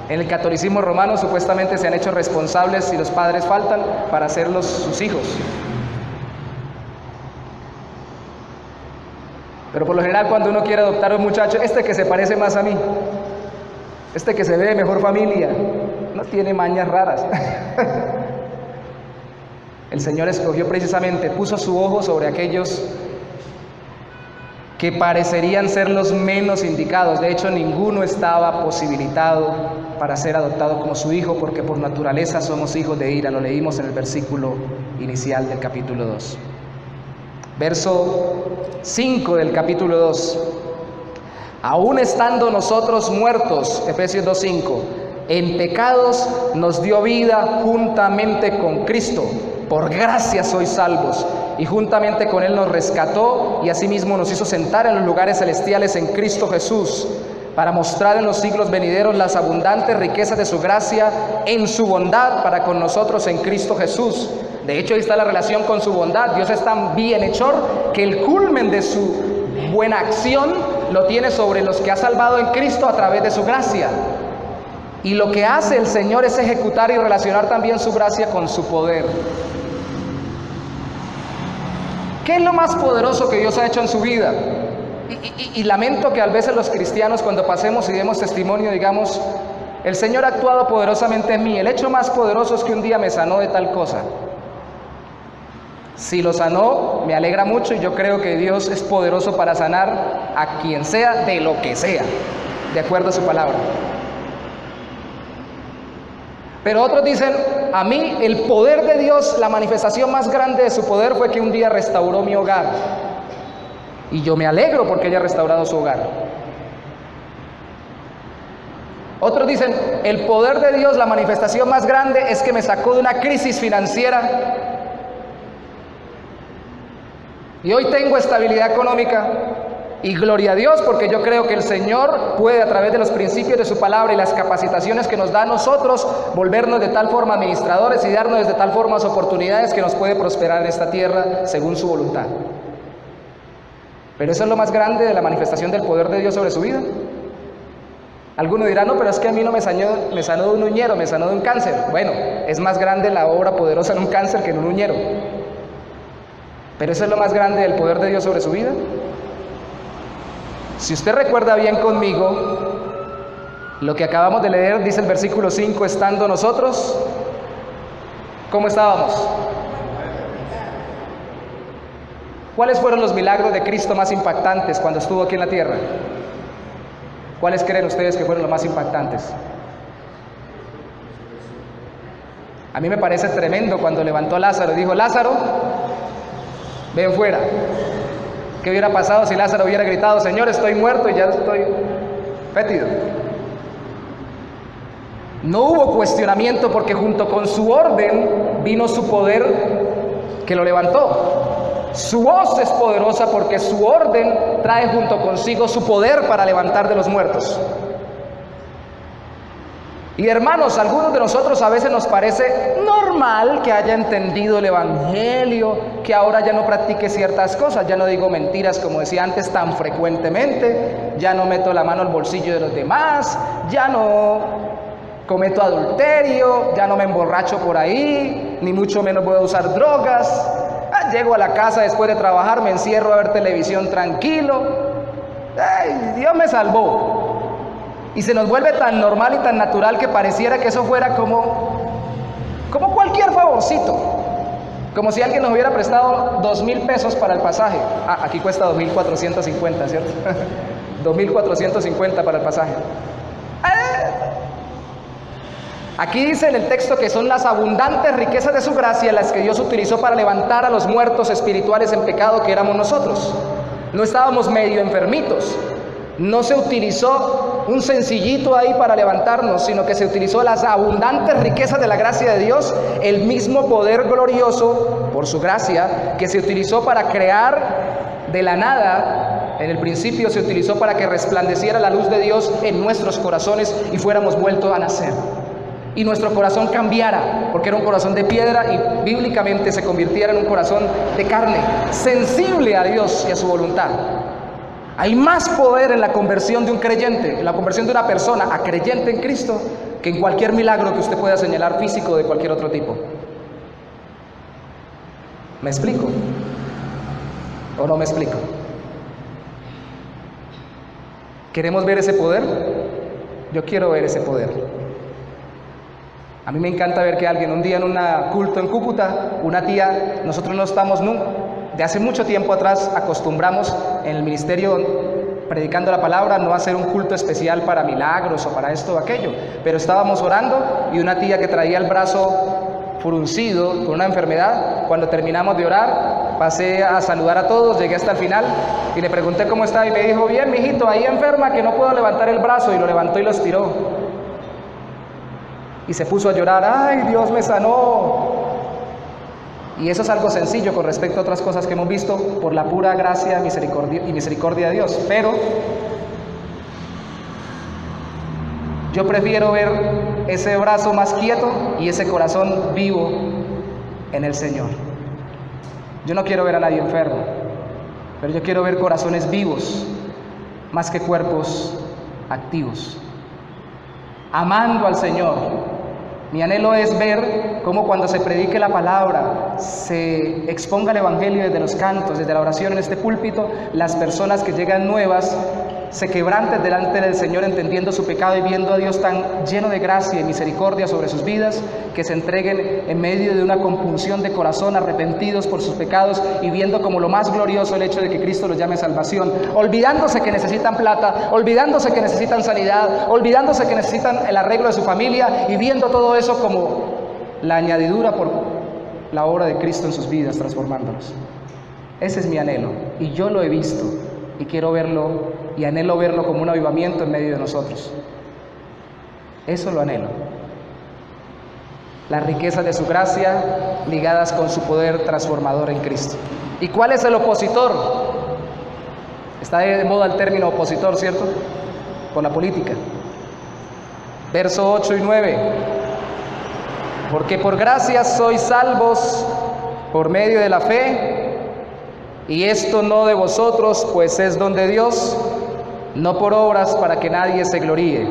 en el catolicismo romano supuestamente se han hecho responsables si los padres faltan para hacerlos sus hijos. Pero por lo general, cuando uno quiere adoptar a un muchacho, este que se parece más a mí, este que se ve de mejor familia, no tiene mañas raras. El Señor escogió precisamente, puso su ojo sobre aquellos que parecerían ser los menos indicados. De hecho, ninguno estaba posibilitado para ser adoptado como su hijo, porque por naturaleza somos hijos de ira. Lo leímos en el versículo inicial del capítulo 2. Verso 5 del capítulo 2. Aún estando nosotros muertos, Efesios 2:5, en pecados nos dio vida juntamente con Cristo. Por gracia sois salvos, y juntamente con Él nos rescató, y asimismo nos hizo sentar en los lugares celestiales en Cristo Jesús, para mostrar en los siglos venideros las abundantes riquezas de su gracia en su bondad para con nosotros en Cristo Jesús. De hecho, ahí está la relación con su bondad. Dios es tan bienhechor que el culmen de su buena acción lo tiene sobre los que ha salvado en Cristo a través de su gracia. Y lo que hace el Señor es ejecutar y relacionar también su gracia con su poder. ¿Qué es lo más poderoso que Dios ha hecho en su vida? Y lamento que a veces los cristianos, cuando pasemos y demos testimonio, digamos: el Señor ha actuado poderosamente en mí. El hecho más poderoso es que un día me sanó de tal cosa. Si lo sanó, me alegra mucho, y yo creo que Dios es poderoso para sanar a quien sea, de lo que sea, de acuerdo a su palabra. Pero otros dicen: a mí el poder de Dios, la manifestación más grande de su poder fue que un día restauró mi hogar. Y yo me alegro porque haya restaurado su hogar. Otros dicen: el poder de Dios, la manifestación más grande es que me sacó de una crisis financiera. Y hoy tengo estabilidad económica. Y gloria a Dios, porque yo creo que el Señor puede, a través de los principios de su palabra y las capacitaciones que nos da a nosotros, volvernos de tal forma administradores y darnos de tal forma las oportunidades que nos puede prosperar en esta tierra según su voluntad. Pero eso es lo más grande de la manifestación del poder de Dios sobre su vida. Algunos dirán: no, pero es que a mí no me sanó de un uñero, me sanó de un cáncer. Bueno, es más grande la obra poderosa en un cáncer que en un uñero. Pero eso es lo más grande del poder de Dios sobre su vida. Si usted recuerda bien conmigo, lo que acabamos de leer, dice el versículo 5, estando nosotros, ¿cómo estábamos? ¿Cuáles fueron los milagros de Cristo más impactantes cuando estuvo aquí en la tierra? ¿Cuáles creen ustedes que fueron los más impactantes? A mí me parece tremendo cuando levantó a Lázaro y dijo: Lázaro, ven fuera. ¿Qué hubiera pasado si Lázaro hubiera gritado: Señor, estoy muerto y ya estoy fétido? No hubo cuestionamiento, porque junto con su orden vino su poder que lo levantó. Su voz es poderosa porque su orden trae junto consigo su poder para levantar de los muertos. Y hermanos, a algunos de nosotros a veces nos parece normal que haya entendido el Evangelio, que ahora ya no practique ciertas cosas, ya no digo mentiras como decía antes tan frecuentemente, ya no meto la mano al bolsillo de los demás, ya no cometo adulterio, ya no me emborracho por ahí, ni mucho menos voy a usar drogas. Llego a la casa después de trabajar, me encierro a ver televisión tranquilo. ¡Ay, Dios me salvó! Y se nos vuelve tan normal y tan natural que pareciera que eso fuera como cualquier favorcito. Como si alguien nos hubiera prestado 2,000 pesos para el pasaje. Aquí cuesta 2,450, ¿cierto? 2,450 para el pasaje. Aquí dice en el texto que son las abundantes riquezas de su gracia las que Dios utilizó para levantar a los muertos espirituales en pecado que éramos nosotros. No estábamos medio enfermitos. No se utilizó un sencillito ahí para levantarnos, sino que se utilizó las abundantes riquezas de la gracia de Dios, el mismo poder glorioso, por su gracia, que se utilizó para crear de la nada. En el principio se utilizó para que resplandeciera la luz de Dios en nuestros corazones y fuéramos vueltos a nacer. Y nuestro corazón cambiara, porque era un corazón de piedra y bíblicamente se convirtiera en un corazón de carne, sensible a Dios y a su voluntad. Hay más poder en la conversión de un creyente, en la conversión de una persona a creyente en Cristo, que en cualquier milagro que usted pueda señalar físico de cualquier otro tipo. ¿Me explico? ¿O no me explico? ¿Queremos ver ese poder? Yo quiero ver ese poder. A mí me encanta ver que alguien, un día en un culto en Cúcuta, una tía, nosotros no estamos de hace mucho tiempo atrás acostumbramos en el ministerio predicando la palabra no hacer un culto especial para milagros o para esto o aquello, pero estábamos orando y una tía que traía el brazo fruncido con una enfermedad, cuando terminamos de orar pasé a saludar a todos, llegué hasta el final y le pregunté cómo estaba y me dijo: bien, mijito, ahí enferma que no puedo levantar el brazo, y lo levantó y lo estiró y se puso a llorar. ¡Ay, Dios me sanó! Y eso es algo sencillo con respecto a otras cosas que hemos visto por la pura gracia y misericordia de Dios. Pero yo prefiero ver ese brazo más quieto y ese corazón vivo en el Señor. Yo no quiero ver a nadie enfermo, pero yo quiero ver corazones vivos más que cuerpos activos, amando al Señor. Mi anhelo es ver cómo cuando se predique la palabra, se exponga el evangelio desde los cantos, desde la oración en este púlpito, las personas que llegan nuevas se quebranten delante del Señor entendiendo su pecado y viendo a Dios tan lleno de gracia y misericordia sobre sus vidas, que se entreguen en medio de una compunción de corazón, arrepentidos por sus pecados y viendo como lo más glorioso el hecho de que Cristo los llame salvación, olvidándose que necesitan plata, olvidándose que necesitan sanidad, olvidándose que necesitan el arreglo de su familia y viendo todo eso como la añadidura por la obra de Cristo en sus vidas, transformándolos. Ese es mi anhelo y yo lo he visto y quiero verlo y anhelo verlo como un avivamiento en medio de nosotros. Eso lo anhelo. Las riquezas de su gracia ligadas con su poder transformador en Cristo. ¿Y cuál es el opositor? Está de moda el término opositor, ¿cierto? Con la política. Verso 8 y 9. Porque por gracia sois salvos por medio de la fe, y esto no de vosotros, pues es don de Dios, no por obras para que nadie se gloríe.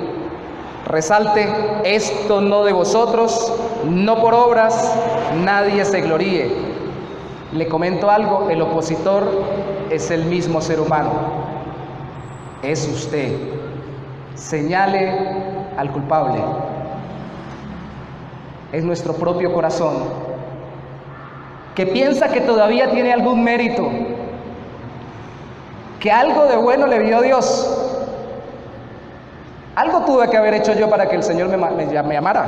Resalte: esto no de vosotros, no por obras, nadie se gloríe. Le comento algo: el opositor es el mismo ser humano, es usted. Señale al culpable, es nuestro propio corazón, que piensa que todavía tiene algún mérito, que algo de bueno le vio Dios. Algo tuve que haber hecho yo para que el Señor me amara.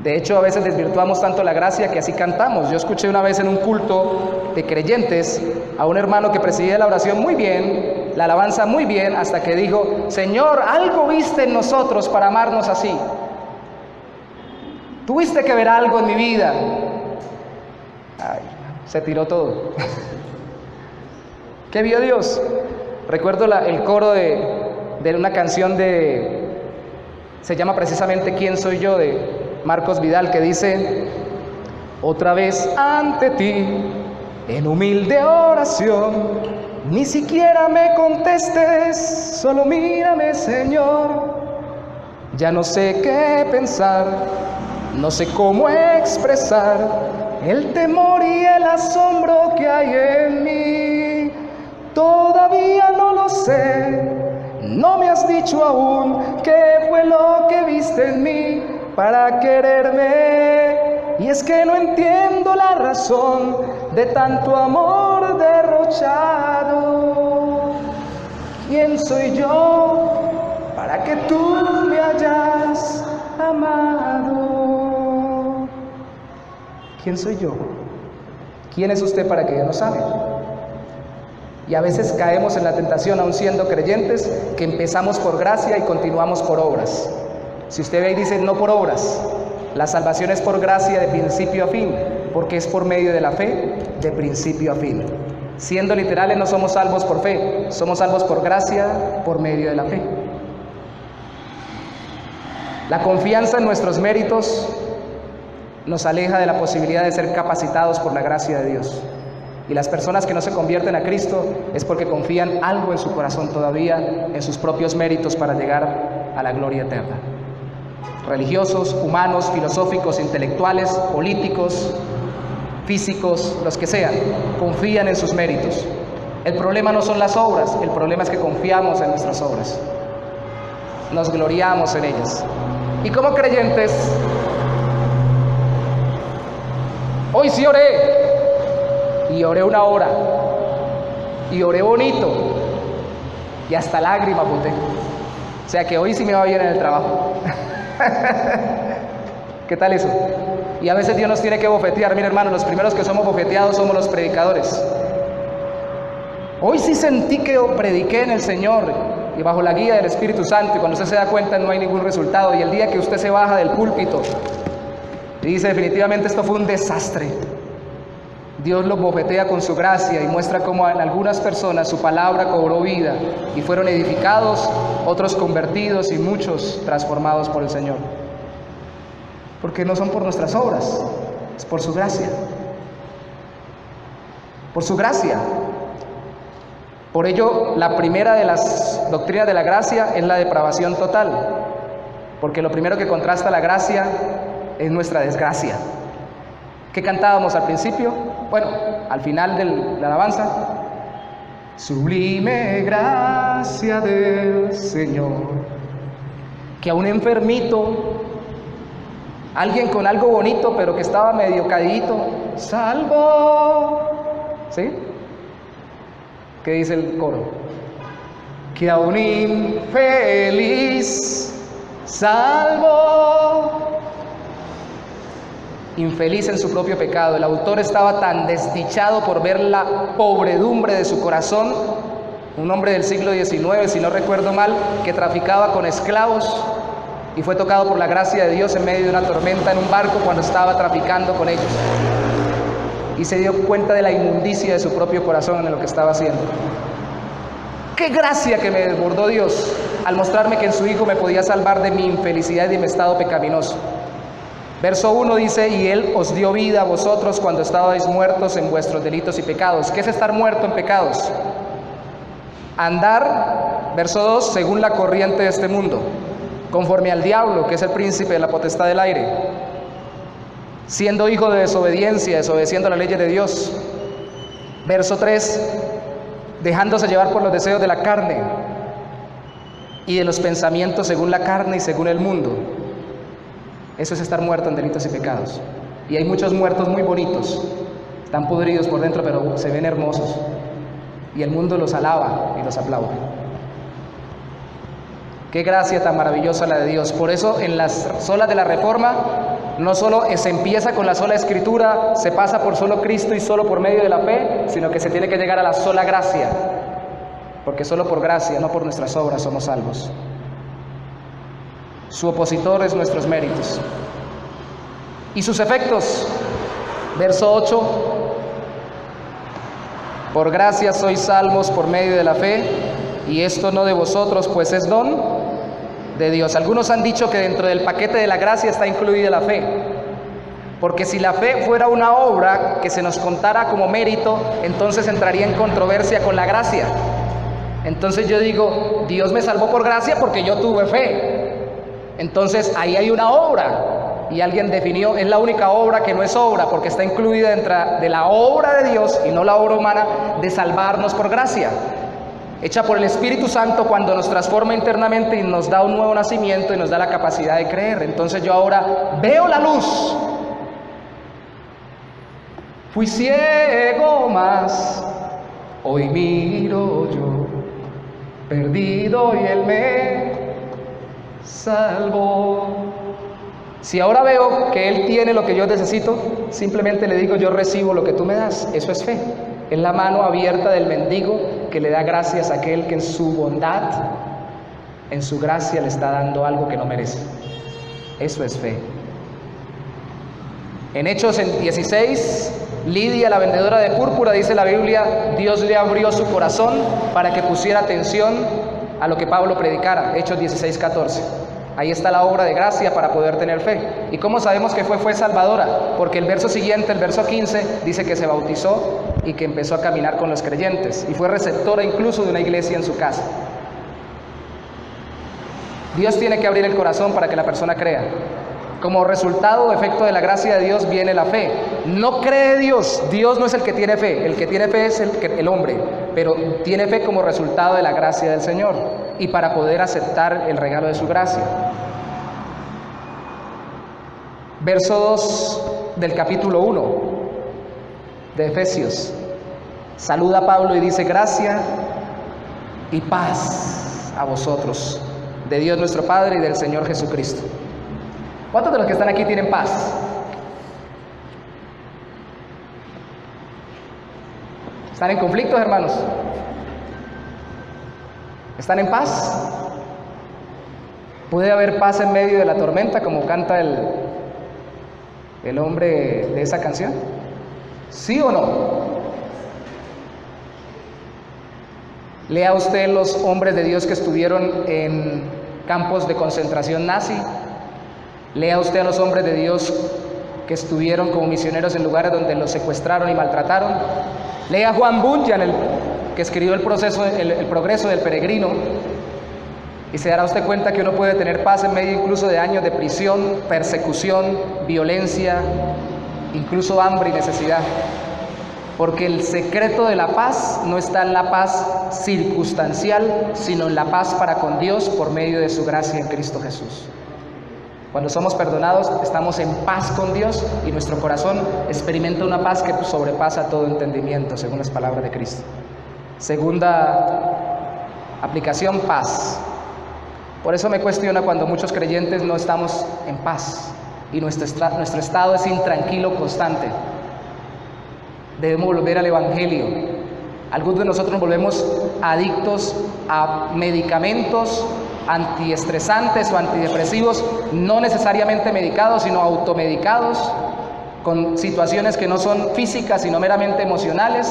De hecho, a veces desvirtuamos tanto la gracia que así cantamos. Yo escuché una vez en un culto de creyentes a un hermano que presidía la oración muy bien, la alabanza muy bien, hasta que dijo: Señor, algo viste en nosotros para amarnos así. Tuviste que ver algo en mi vida. Ay, se tiró todo. ¿Qué vio Dios? Recuerdo el coro de una canción se llama precisamente ¿Quién soy yo?, de Marcos Vidal, que dice: otra vez ante ti, en humilde oración, ni siquiera me contestes, solo mírame, Señor. Ya no sé qué pensar, no sé cómo expresar el temor y el asombro que hay en mí. Todavía no lo sé, no me has dicho aún qué fue lo que viste en mí para quererme. Y es que no entiendo la razón de tanto amor derrochado. ¿Quién soy yo para que tú me hayas amado. ¿Quién soy yo? ¿Quién es usted para que Dios nos ame? Y a veces caemos en la tentación, aun siendo creyentes, que empezamos por gracia y continuamos por obras. Si usted ve y dice no por obras, la salvación es por gracia de principio a fin, porque es por medio de la fe de principio a fin. Siendo literales, no somos salvos por fe, somos salvos por gracia por medio de la fe. La confianza en nuestros méritos nos aleja de la posibilidad de ser capacitados por la gracia de Dios. Y las personas que no se convierten a Cristo es porque confían algo en su corazón todavía, en sus propios méritos para llegar a la gloria eterna. Religiosos, humanos, filosóficos, intelectuales, políticos, físicos, los que sean, confían en sus méritos. El problema no son las obras, el problema es que confiamos en nuestras obras. Nos gloriamos en ellas. Y como creyentes, hoy sí oré, y oré una hora, y oré bonito, y hasta lágrima boté. O sea que hoy sí me va bien en el trabajo. ¿Qué tal eso? Y a veces Dios nos tiene que bofetear. Mira, hermano, los primeros que somos bofeteados somos los predicadores. Hoy sí sentí que prediqué en el Señor y bajo la guía del Espíritu Santo, y cuando usted se da cuenta no hay ningún resultado, y el día que usted se baja del púlpito y dice definitivamente esto fue un desastre, Dios los bofetea con su gracia y muestra cómo en algunas personas su palabra cobró vida y fueron edificados, otros convertidos y muchos transformados por el Señor. Porque no son por nuestras obras, es por su gracia. Por su gracia. Por ello, la primera de las doctrinas de la gracia es la depravación total. Porque lo primero que contrasta la gracia es nuestra desgracia. ¿Qué cantábamos al principio? Bueno, al final de la alabanza. Sublime gracia del Señor, que a un enfermito, alguien con algo bonito pero que estaba medio caidito, salvo. ¿Sí? ¿Qué dice el coro? Que a un infeliz salvo. Infeliz en su propio pecado. El autor estaba tan desdichado por ver la pobredumbre de su corazón, un hombre del siglo XIX, si no recuerdo mal, que traficaba con esclavos y fue tocado por la gracia de Dios en medio de una tormenta en un barco cuando estaba traficando con ellos, y se dio cuenta de la inmundicia de su propio corazón en lo que estaba haciendo. ¡Qué gracia que me desbordó Dios al mostrarme que en su Hijo me podía salvar de mi infelicidad y de mi estado pecaminoso! Verso 1 dice, y Él os dio vida a vosotros cuando estabais muertos en vuestros delitos y pecados. ¿Qué es estar muerto en pecados? Andar, verso 2, según la corriente de este mundo, conforme al diablo, que es el príncipe de la potestad del aire, siendo hijo de desobediencia, desobedeciendo las leyes de Dios. Verso 3, dejándose llevar por los deseos de la carne y de los pensamientos según la carne y según el mundo. Eso es estar muerto en delitos y pecados. Y hay muchos muertos muy bonitos, están podridos por dentro, pero se ven hermosos. Y el mundo los alaba y los aplaude. Qué gracia tan maravillosa la de Dios. Por eso en las solas de la Reforma no solo se empieza con la sola Escritura, se pasa por solo Cristo y solo por medio de la fe, sino que se tiene que llegar a la sola gracia. Porque solo por gracia, no por nuestras obras, somos salvos. Su opositor es nuestros méritos. Y sus efectos, verso 8, por gracia sois salvos por medio de la fe, y esto no de vosotros, pues es don de Dios. Algunos han dicho que dentro del paquete de la gracia está incluida la fe, porque si la fe fuera una obra que se nos contara como mérito, entonces entraría en controversia con la gracia. Entonces yo digo, Dios me salvó por gracia porque yo tuve fe. Entonces ahí hay una obra, y alguien definió, es la única obra que no es obra, porque está incluida dentro de la obra de Dios y no la obra humana de salvarnos por gracia, hecha por el Espíritu Santo cuando nos transforma internamente y nos da un nuevo nacimiento y nos da la capacidad de creer. Entonces yo ahora veo la luz. Fui ciego, mas hoy miro yo, perdido y Él me salvó. Si ahora veo que Él tiene lo que yo necesito, simplemente le digo, yo recibo lo que tú me das. Eso es fe. Es la mano abierta del mendigo que le da gracias a aquel que en su bondad, en su gracia, le está dando algo que no merece. Eso es fe. En Hechos 16, Lidia, la vendedora de púrpura, dice la Biblia, Dios le abrió su corazón para que pusiera atención a lo que Pablo predicara. Hechos 16:14. Ahí está la obra de gracia para poder tener fe. ¿Y cómo sabemos que fue salvadora? Porque el verso siguiente, el verso 15, dice que se bautizó y que empezó a caminar con los creyentes y fue receptora incluso de una iglesia en su casa. Dios tiene que abrir el corazón para que la persona crea. Como resultado o efecto de la gracia de Dios viene la fe. No cree Dios. Dios no es el que tiene fe. El que tiene fe es el hombre. Pero tiene fe como resultado de la gracia del Señor y para poder aceptar el regalo de su gracia. Verso 2 del capítulo 1 de Efesios. Saluda a Pablo y dice: gracia y paz a vosotros, de Dios nuestro Padre y del Señor Jesucristo. ¿Cuántos de los que están aquí tienen paz? ¿Están en conflictos, hermanos? ¿Están en paz? ¿Puede haber paz en medio de la tormenta, como canta el hombre de esa canción? ¿Sí o no? Lea usted los hombres de Dios que estuvieron en campos de concentración nazi. Lea usted a los hombres de Dios que estuvieron como misioneros en lugares donde los secuestraron y maltrataron. Lea a Juan Bunyan, que escribió el progreso del peregrino, y se dará usted cuenta que uno puede tener paz en medio incluso de años de prisión, persecución, violencia, incluso hambre y necesidad. Porque el secreto de la paz no está en la paz circunstancial, sino en la paz para con Dios por medio de su gracia en Cristo Jesús. Cuando somos perdonados, estamos en paz con Dios y nuestro corazón experimenta una paz que sobrepasa todo entendimiento, según las palabras de Cristo. Segunda aplicación, paz. Por eso me cuestiona cuando muchos creyentes no estamos en paz y nuestro estado es intranquilo constante. Debemos volver al Evangelio. Algunos de nosotros nos volvemos adictos a medicamentos antiestresantes o antidepresivos, no necesariamente medicados, sino automedicados, con situaciones que no son físicas, sino meramente emocionales,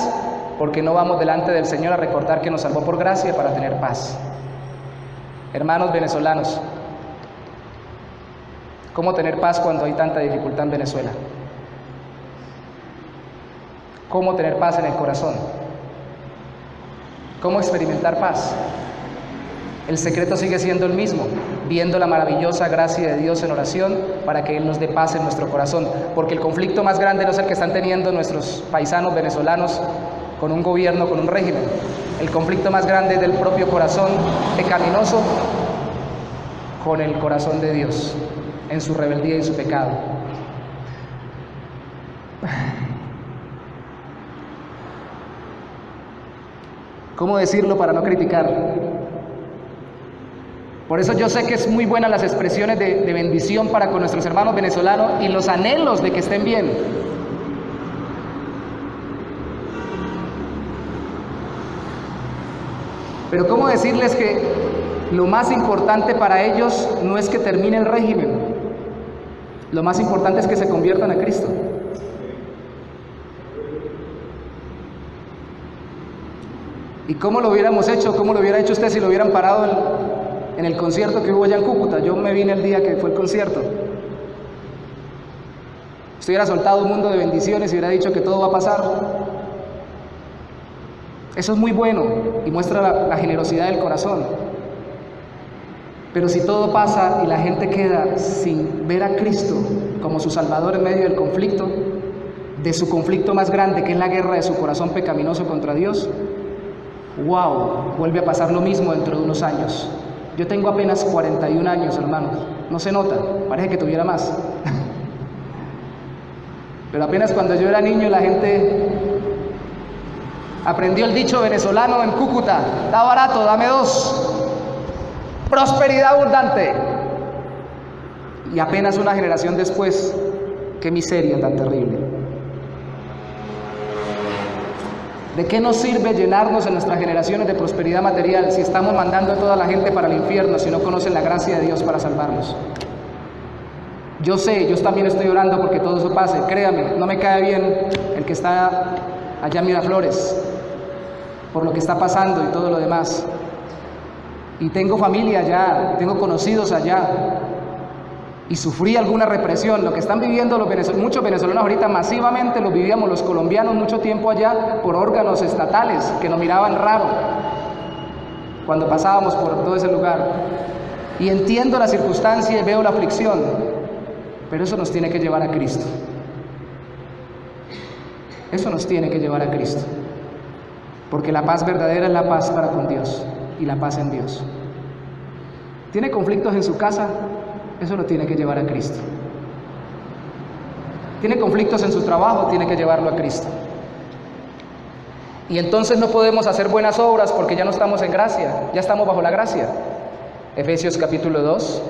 porque no vamos delante del Señor a recordar que nos salvó por gracia para tener paz. Hermanos venezolanos, ¿cómo tener paz cuando hay tanta dificultad en Venezuela? ¿Cómo tener paz en el corazón? ¿Cómo experimentar paz? El secreto sigue siendo el mismo, viendo la maravillosa gracia de Dios en oración para que Él nos dé paz en nuestro corazón, porque el conflicto más grande no es el que están teniendo nuestros paisanos venezolanos con un gobierno, con un régimen. El conflicto más grande es del propio corazón pecaminoso con el corazón de Dios, en su rebeldía y su pecado. ¿Cómo decirlo para no criticar? Por eso yo sé que es muy buenas las expresiones de bendición para con nuestros hermanos venezolanos y los anhelos de que estén bien. Pero ¿cómo decirles que lo más importante para ellos no es que termine el régimen? Lo más importante es que se conviertan a Cristo. ¿Y cómo lo hubiéramos hecho? ¿Cómo lo hubiera hecho usted si lo hubieran parado en el concierto que hubo allá en Cúcuta? Yo me vine el día que fue el concierto. Usted hubiera soltado un mundo de bendiciones y hubiera dicho que todo va a pasar. Eso es muy bueno y muestra la generosidad del corazón. Pero si todo pasa y la gente queda sin ver a Cristo como su Salvador en medio del conflicto, de su conflicto más grande, que es la guerra de su corazón pecaminoso contra Dios, ¡wow! Vuelve a pasar lo mismo dentro de unos años. Yo tengo apenas 41 años, hermanos. No se nota, parece que tuviera más. Pero apenas cuando yo era niño la gente aprendió el dicho venezolano en Cúcuta: está barato, dame dos. Prosperidad abundante. Y apenas una generación después, qué miseria tan terrible. ¿De qué nos sirve llenarnos en nuestras generaciones de prosperidad material si estamos mandando a toda la gente para el infierno, si no conocen la gracia de Dios para salvarlos? Yo sé, yo también estoy orando porque todo eso pase. Créame, no me cae bien el que está allá en Miraflores, por lo que está pasando y todo lo demás. Y tengo familia allá, tengo conocidos allá, y sufrí alguna represión. Lo que están viviendo muchos venezolanos ahorita masivamente lo vivíamos los colombianos mucho tiempo allá por órganos estatales que nos miraban raro cuando pasábamos por todo ese lugar. Y entiendo la circunstancia y veo la aflicción, pero eso nos tiene que llevar a Cristo. Eso nos tiene que llevar a Cristo, porque la paz verdadera es la paz para con Dios y la paz en Dios. ¿Tiene conflictos en su casa? Eso lo tiene que llevar a Cristo. ¿Tiene conflictos en su trabajo? Tiene que llevarlo a Cristo. Y entonces no podemos hacer buenas obras porque ya no estamos en gracia, ya estamos bajo la gracia. Efesios capítulo 2,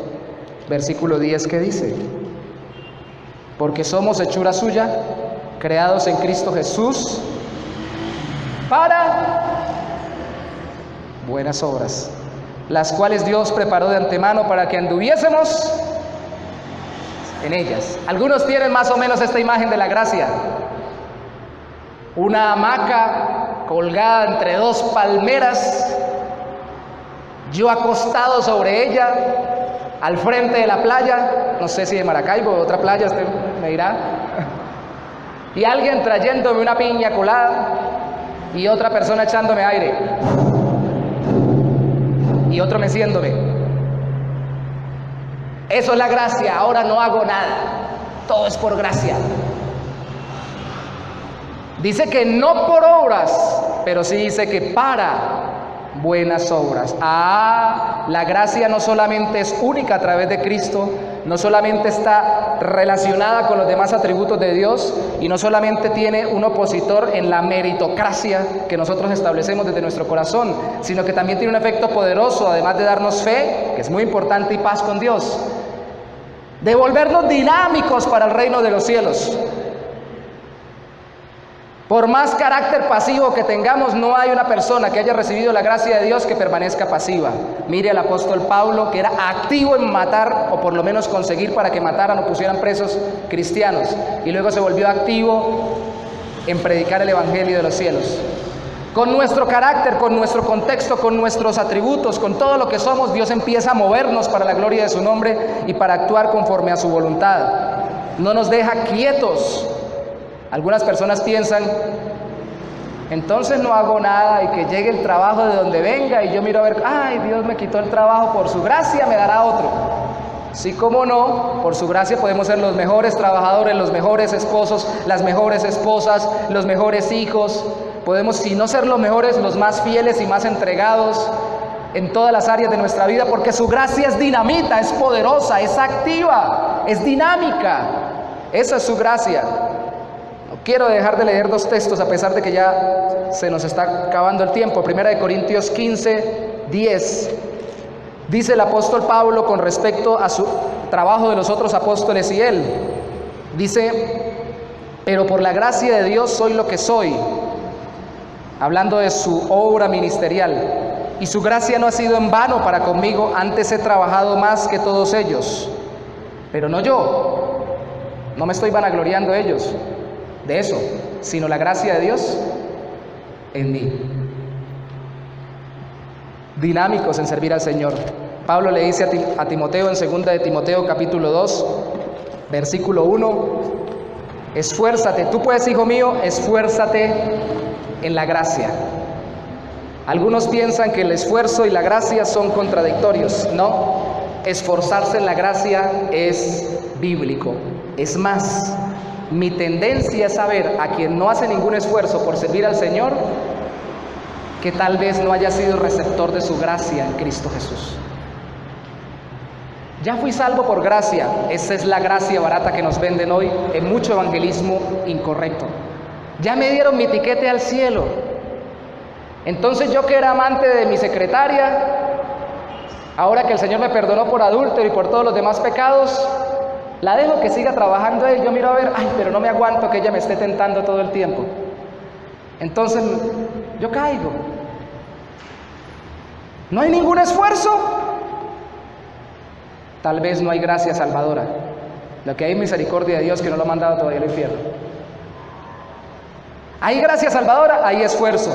versículo 10, ¿qué dice? Porque somos hechura suya, creados en Cristo Jesús para buenas obras, las cuales Dios preparó de antemano para que anduviésemos en ellas. Algunos tienen más o menos esta imagen de la gracia: una hamaca colgada entre dos palmeras, yo acostado sobre ella, al frente de la playa, no sé si de Maracaibo o otra playa, usted me dirá, y alguien trayéndome una piña colada y otra persona echándome aire y otro meciéndome. Eso es la gracia. Ahora no hago nada, todo es por gracia. Dice que no por obras, pero sí dice que para buenas obras. La gracia no solamente es única a través de Cristo, no solamente está relacionada con los demás atributos de Dios y no solamente tiene un opositor en la meritocracia que nosotros establecemos desde nuestro corazón, sino que también tiene un efecto poderoso, además de darnos fe, que es muy importante, y paz con Dios, de volvernos dinámicos para el reino de los cielos. Por más carácter pasivo que tengamos, no hay una persona que haya recibido la gracia de Dios que permanezca pasiva. Mire al apóstol Pablo, que era activo en matar, o por lo menos conseguir para que mataran o pusieran presos cristianos, y luego se volvió activo en predicar el evangelio de los cielos. Con nuestro carácter, con nuestro contexto, con nuestros atributos, con todo lo que somos, Dios empieza a movernos para la gloria de su nombre y para actuar conforme a su voluntad. No nos deja quietos. Algunas personas piensan, entonces no hago nada y que llegue el trabajo de donde venga y yo miro a ver, ay, Dios me quitó el trabajo, por su gracia me dará otro. Sí, cómo no, por su gracia podemos ser los mejores trabajadores, los mejores esposos, las mejores esposas, los mejores hijos. Podemos, si no ser los mejores, los más fieles y más entregados en todas las áreas de nuestra vida, porque su gracia es dinamita, es poderosa, es activa, es dinámica. Esa es su gracia. Quiero dejar de leer dos textos a pesar de que ya se nos está acabando el tiempo. 1 Corintios 15, 10. Dice el apóstol Pablo con respecto a su trabajo de los otros apóstoles y él. Dice, pero por la gracia de Dios soy lo que soy. Hablando de su obra ministerial. Y su gracia no ha sido en vano para conmigo, antes he trabajado más que todos ellos. Pero no yo, no me estoy vanagloriando de eso, sino la gracia de Dios en mí. Dinámicos en servir al Señor. Pablo le dice a Timoteo en 2 de Timoteo capítulo 2, versículo 1, esfuérzate, tú puedes, hijo mío, esfuérzate en la gracia. Algunos piensan que el esfuerzo y la gracia son contradictorios. No, esforzarse en la gracia es bíblico. Es más, mi tendencia es saber a quien no hace ningún esfuerzo por servir al Señor, que tal vez no haya sido receptor de su gracia en Cristo Jesús. Ya fui salvo por gracia. Esa es la gracia barata que nos venden hoy en mucho evangelismo incorrecto. Ya me dieron mi tiquete al cielo. Entonces yo, que era amante de mi secretaria, ahora que el Señor me perdonó por adúltero y por todos los demás pecados, La dejo que siga trabajando ahí, yo miro a ver, ay, pero no me aguanto que ella me esté tentando todo el tiempo. Entonces, yo caigo. No hay ningún esfuerzo. Tal vez no hay gracia salvadora. Lo que hay es misericordia de Dios que no lo ha mandado todavía al infierno. Hay gracia salvadora, hay esfuerzo.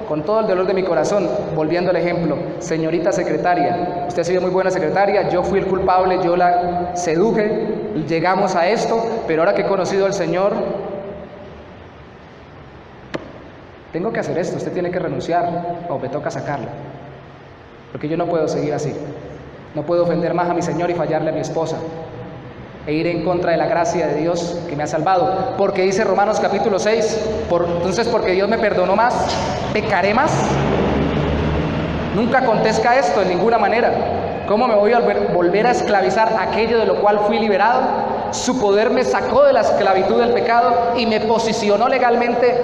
Con todo el dolor de mi corazón, volviendo al ejemplo, señorita secretaria, usted ha sido muy buena secretaria, yo fui el culpable, yo la seduje, llegamos a esto, pero ahora que he conocido al Señor, tengo que hacer esto, usted tiene que renunciar o me toca sacarla, porque yo no puedo seguir así, no puedo ofender más a mi Señor y fallarle a mi esposa, e ir en contra de la gracia de Dios que me ha salvado, porque dice Romanos capítulo 6, entonces porque Dios me perdonó más, ¿pecaré más? Nunca acontezca esto en ninguna manera. ¿Cómo me voy a volver a esclavizar aquello de lo cual fui liberado? Su poder me sacó de la esclavitud del pecado y me posicionó legalmente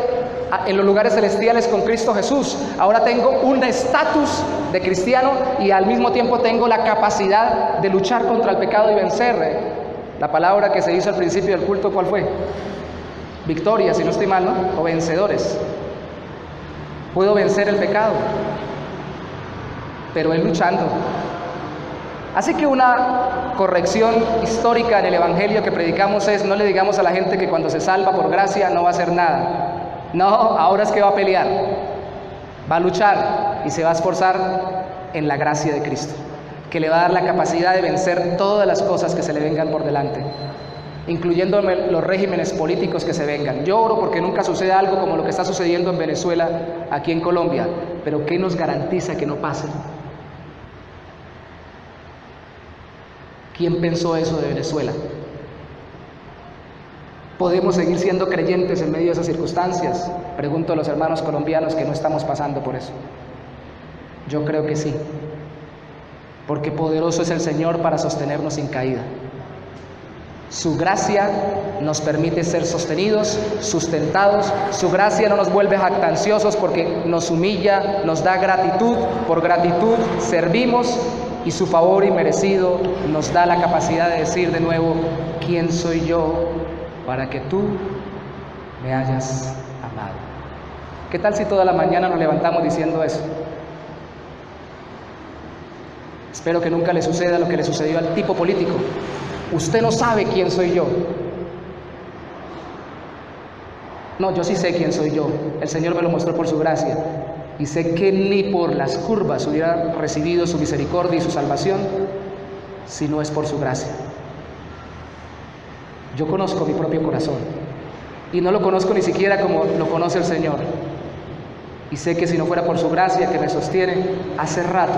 en los lugares celestiales con Cristo Jesús. Ahora tengo un estatus de cristiano y al mismo tiempo tengo la capacidad de luchar contra el pecado y vencer. La palabra que se hizo al principio del culto, ¿cuál fue? Victoria, si no estoy mal, ¿no? O vencedores. Puedo vencer el pecado, pero es luchando. Así que una corrección histórica en el evangelio que predicamos es: no le digamos a la gente que cuando se salva por gracia no va a hacer nada. No, ahora es que va a pelear, va a luchar y se va a esforzar en la gracia de Cristo, que le va a dar la capacidad de vencer todas las cosas que se le vengan por delante, incluyendo los regímenes políticos que se vengan. Yo oro porque nunca suceda algo como lo que está sucediendo en Venezuela, aquí en Colombia, pero ¿qué nos garantiza que no pase? ¿Quién pensó eso de Venezuela? ¿Podemos seguir siendo creyentes en medio de esas circunstancias? Pregunto a los hermanos colombianos que no estamos pasando por eso. Yo creo que sí, porque poderoso es el Señor para sostenernos sin caída. Su gracia nos permite ser sostenidos, sustentados. Su gracia no nos vuelve jactanciosos porque nos humilla, nos da gratitud. Por gratitud servimos y su favor inmerecido nos da la capacidad de decir de nuevo: ¿quién soy yo para que tú me hayas amado? ¿Qué tal si toda la mañana nos levantamos diciendo eso? Espero que nunca le suceda lo que le sucedió al tipo político. Usted no sabe quién soy yo. No, yo sí sé quién soy yo. El Señor me lo mostró por su gracia. Y sé que ni por las curvas hubiera recibido su misericordia y su salvación si no es por su gracia. Yo conozco mi propio corazón y no lo conozco ni siquiera como lo conoce el Señor. Y sé que si no fuera por su gracia que me sostiene, hace rato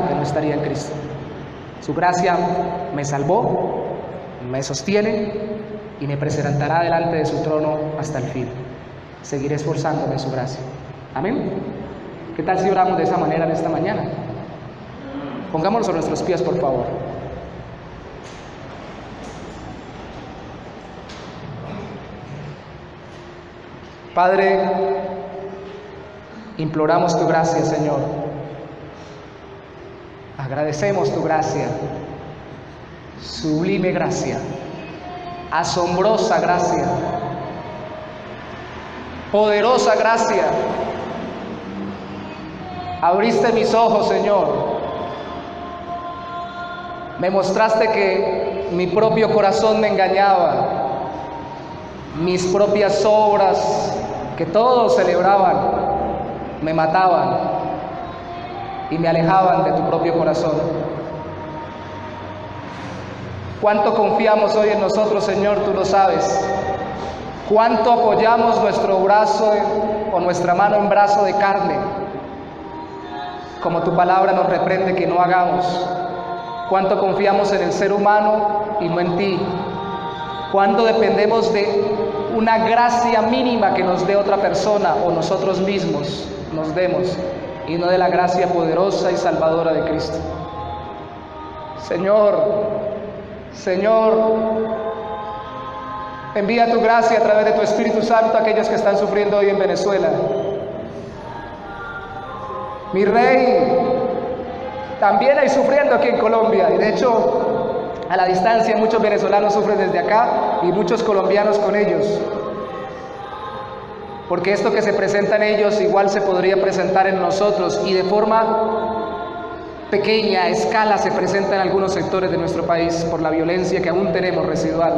que no estaría en Cristo. Su gracia me salvó, me sostiene y me presentará delante de su trono hasta el fin. Seguiré esforzándome en su gracia. Amén. ¿Qué tal si oramos de esa manera en esta mañana? Pongámonos a nuestros pies, por favor. Padre, imploramos tu gracia, Señor. Agradecemos tu gracia, sublime gracia, asombrosa gracia, poderosa gracia. Abriste mis ojos, Señor. Me mostraste que mi propio corazón me engañaba, mis propias obras que todos celebraban me mataban y me alejaban de tu propio corazón. ¿Cuánto confiamos hoy en nosotros, Señor? Tú lo sabes. ¿Cuánto apoyamos nuestro brazo o nuestra mano en brazo de carne, como tu palabra nos reprende que no hagamos? ¿Cuánto confiamos en el ser humano y no en ti? ¿Cuánto dependemos de una gracia mínima que nos dé otra persona o nosotros mismos nos demos, y no de la gracia poderosa y salvadora de Cristo? Señor, envía tu gracia a través de tu Espíritu Santo a aquellos que están sufriendo hoy en Venezuela. Mi Rey, también hay sufriendo aquí en Colombia, y de hecho A la distancia muchos venezolanos sufren desde acá y muchos colombianos con ellos. Porque esto que se presenta en ellos igual se podría presentar en nosotros y de forma pequeña, a escala, se presenta en algunos sectores de nuestro país por la violencia que aún tenemos residual.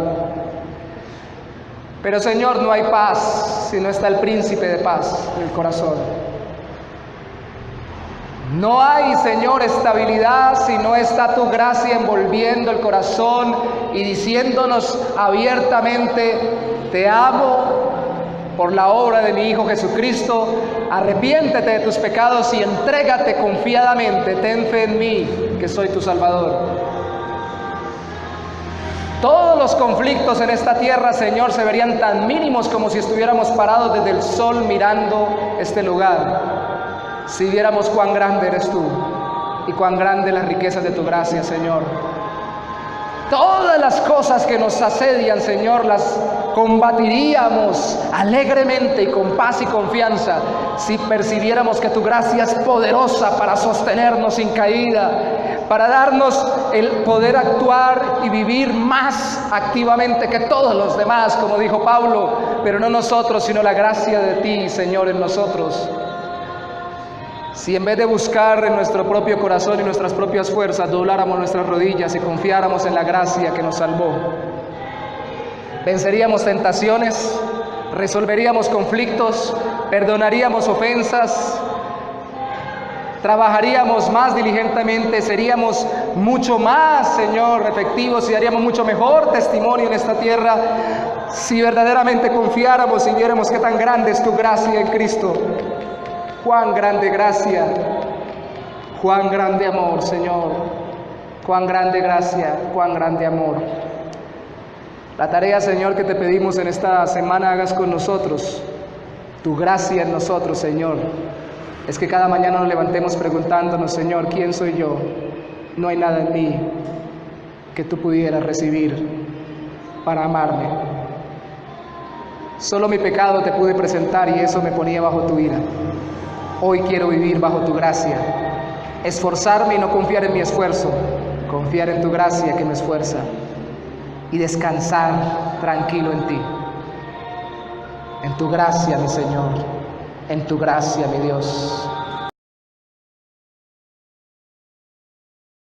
Pero Señor, no hay paz si no está el príncipe de paz en el corazón. No hay, Señor, estabilidad si no está tu gracia envolviendo el corazón y diciéndonos abiertamente: te amo por la obra de mi Hijo Jesucristo, arrepiéntete de tus pecados y entrégate confiadamente, ten fe en mí, que soy tu Salvador. Todos los conflictos en esta tierra, Señor, se verían tan mínimos como si estuviéramos parados desde el sol mirando este lugar, si viéramos cuán grande eres tú y cuán grande las riquezas de tu gracia, Señor. Todas las cosas que nos asedian, Señor, las combatiríamos alegremente y con paz y confianza si percibiéramos que tu gracia es poderosa para sostenernos sin caída, para darnos el poder actuar y vivir más activamente que todos los demás, como dijo Pablo, pero no nosotros, sino la gracia de ti, Señor, en nosotros. Si en vez de buscar en nuestro propio corazón y nuestras propias fuerzas, dobláramos nuestras rodillas y confiáramos en la gracia que nos salvó, venceríamos tentaciones, resolveríamos conflictos, perdonaríamos ofensas, trabajaríamos más diligentemente, seríamos mucho más, Señor, efectivos y daríamos mucho mejor testimonio en esta tierra si verdaderamente confiáramos y viéramos qué tan grande es tu gracia en Cristo. Cuán grande gracia, cuán grande amor, Señor, cuán grande gracia, cuán grande amor. La tarea, Señor, que te pedimos en esta semana hagas con nosotros, tu gracia en nosotros, Señor, es que cada mañana nos levantemos preguntándonos: Señor, ¿quién soy yo? No hay nada en mí que tú pudieras recibir para amarme. Solo mi pecado te pude presentar y eso me ponía bajo tu ira. Hoy quiero vivir bajo tu gracia, esforzarme y no confiar en mi esfuerzo, confiar en tu gracia que me esfuerza y descansar tranquilo en ti. En tu gracia, mi Señor, en tu gracia, mi Dios.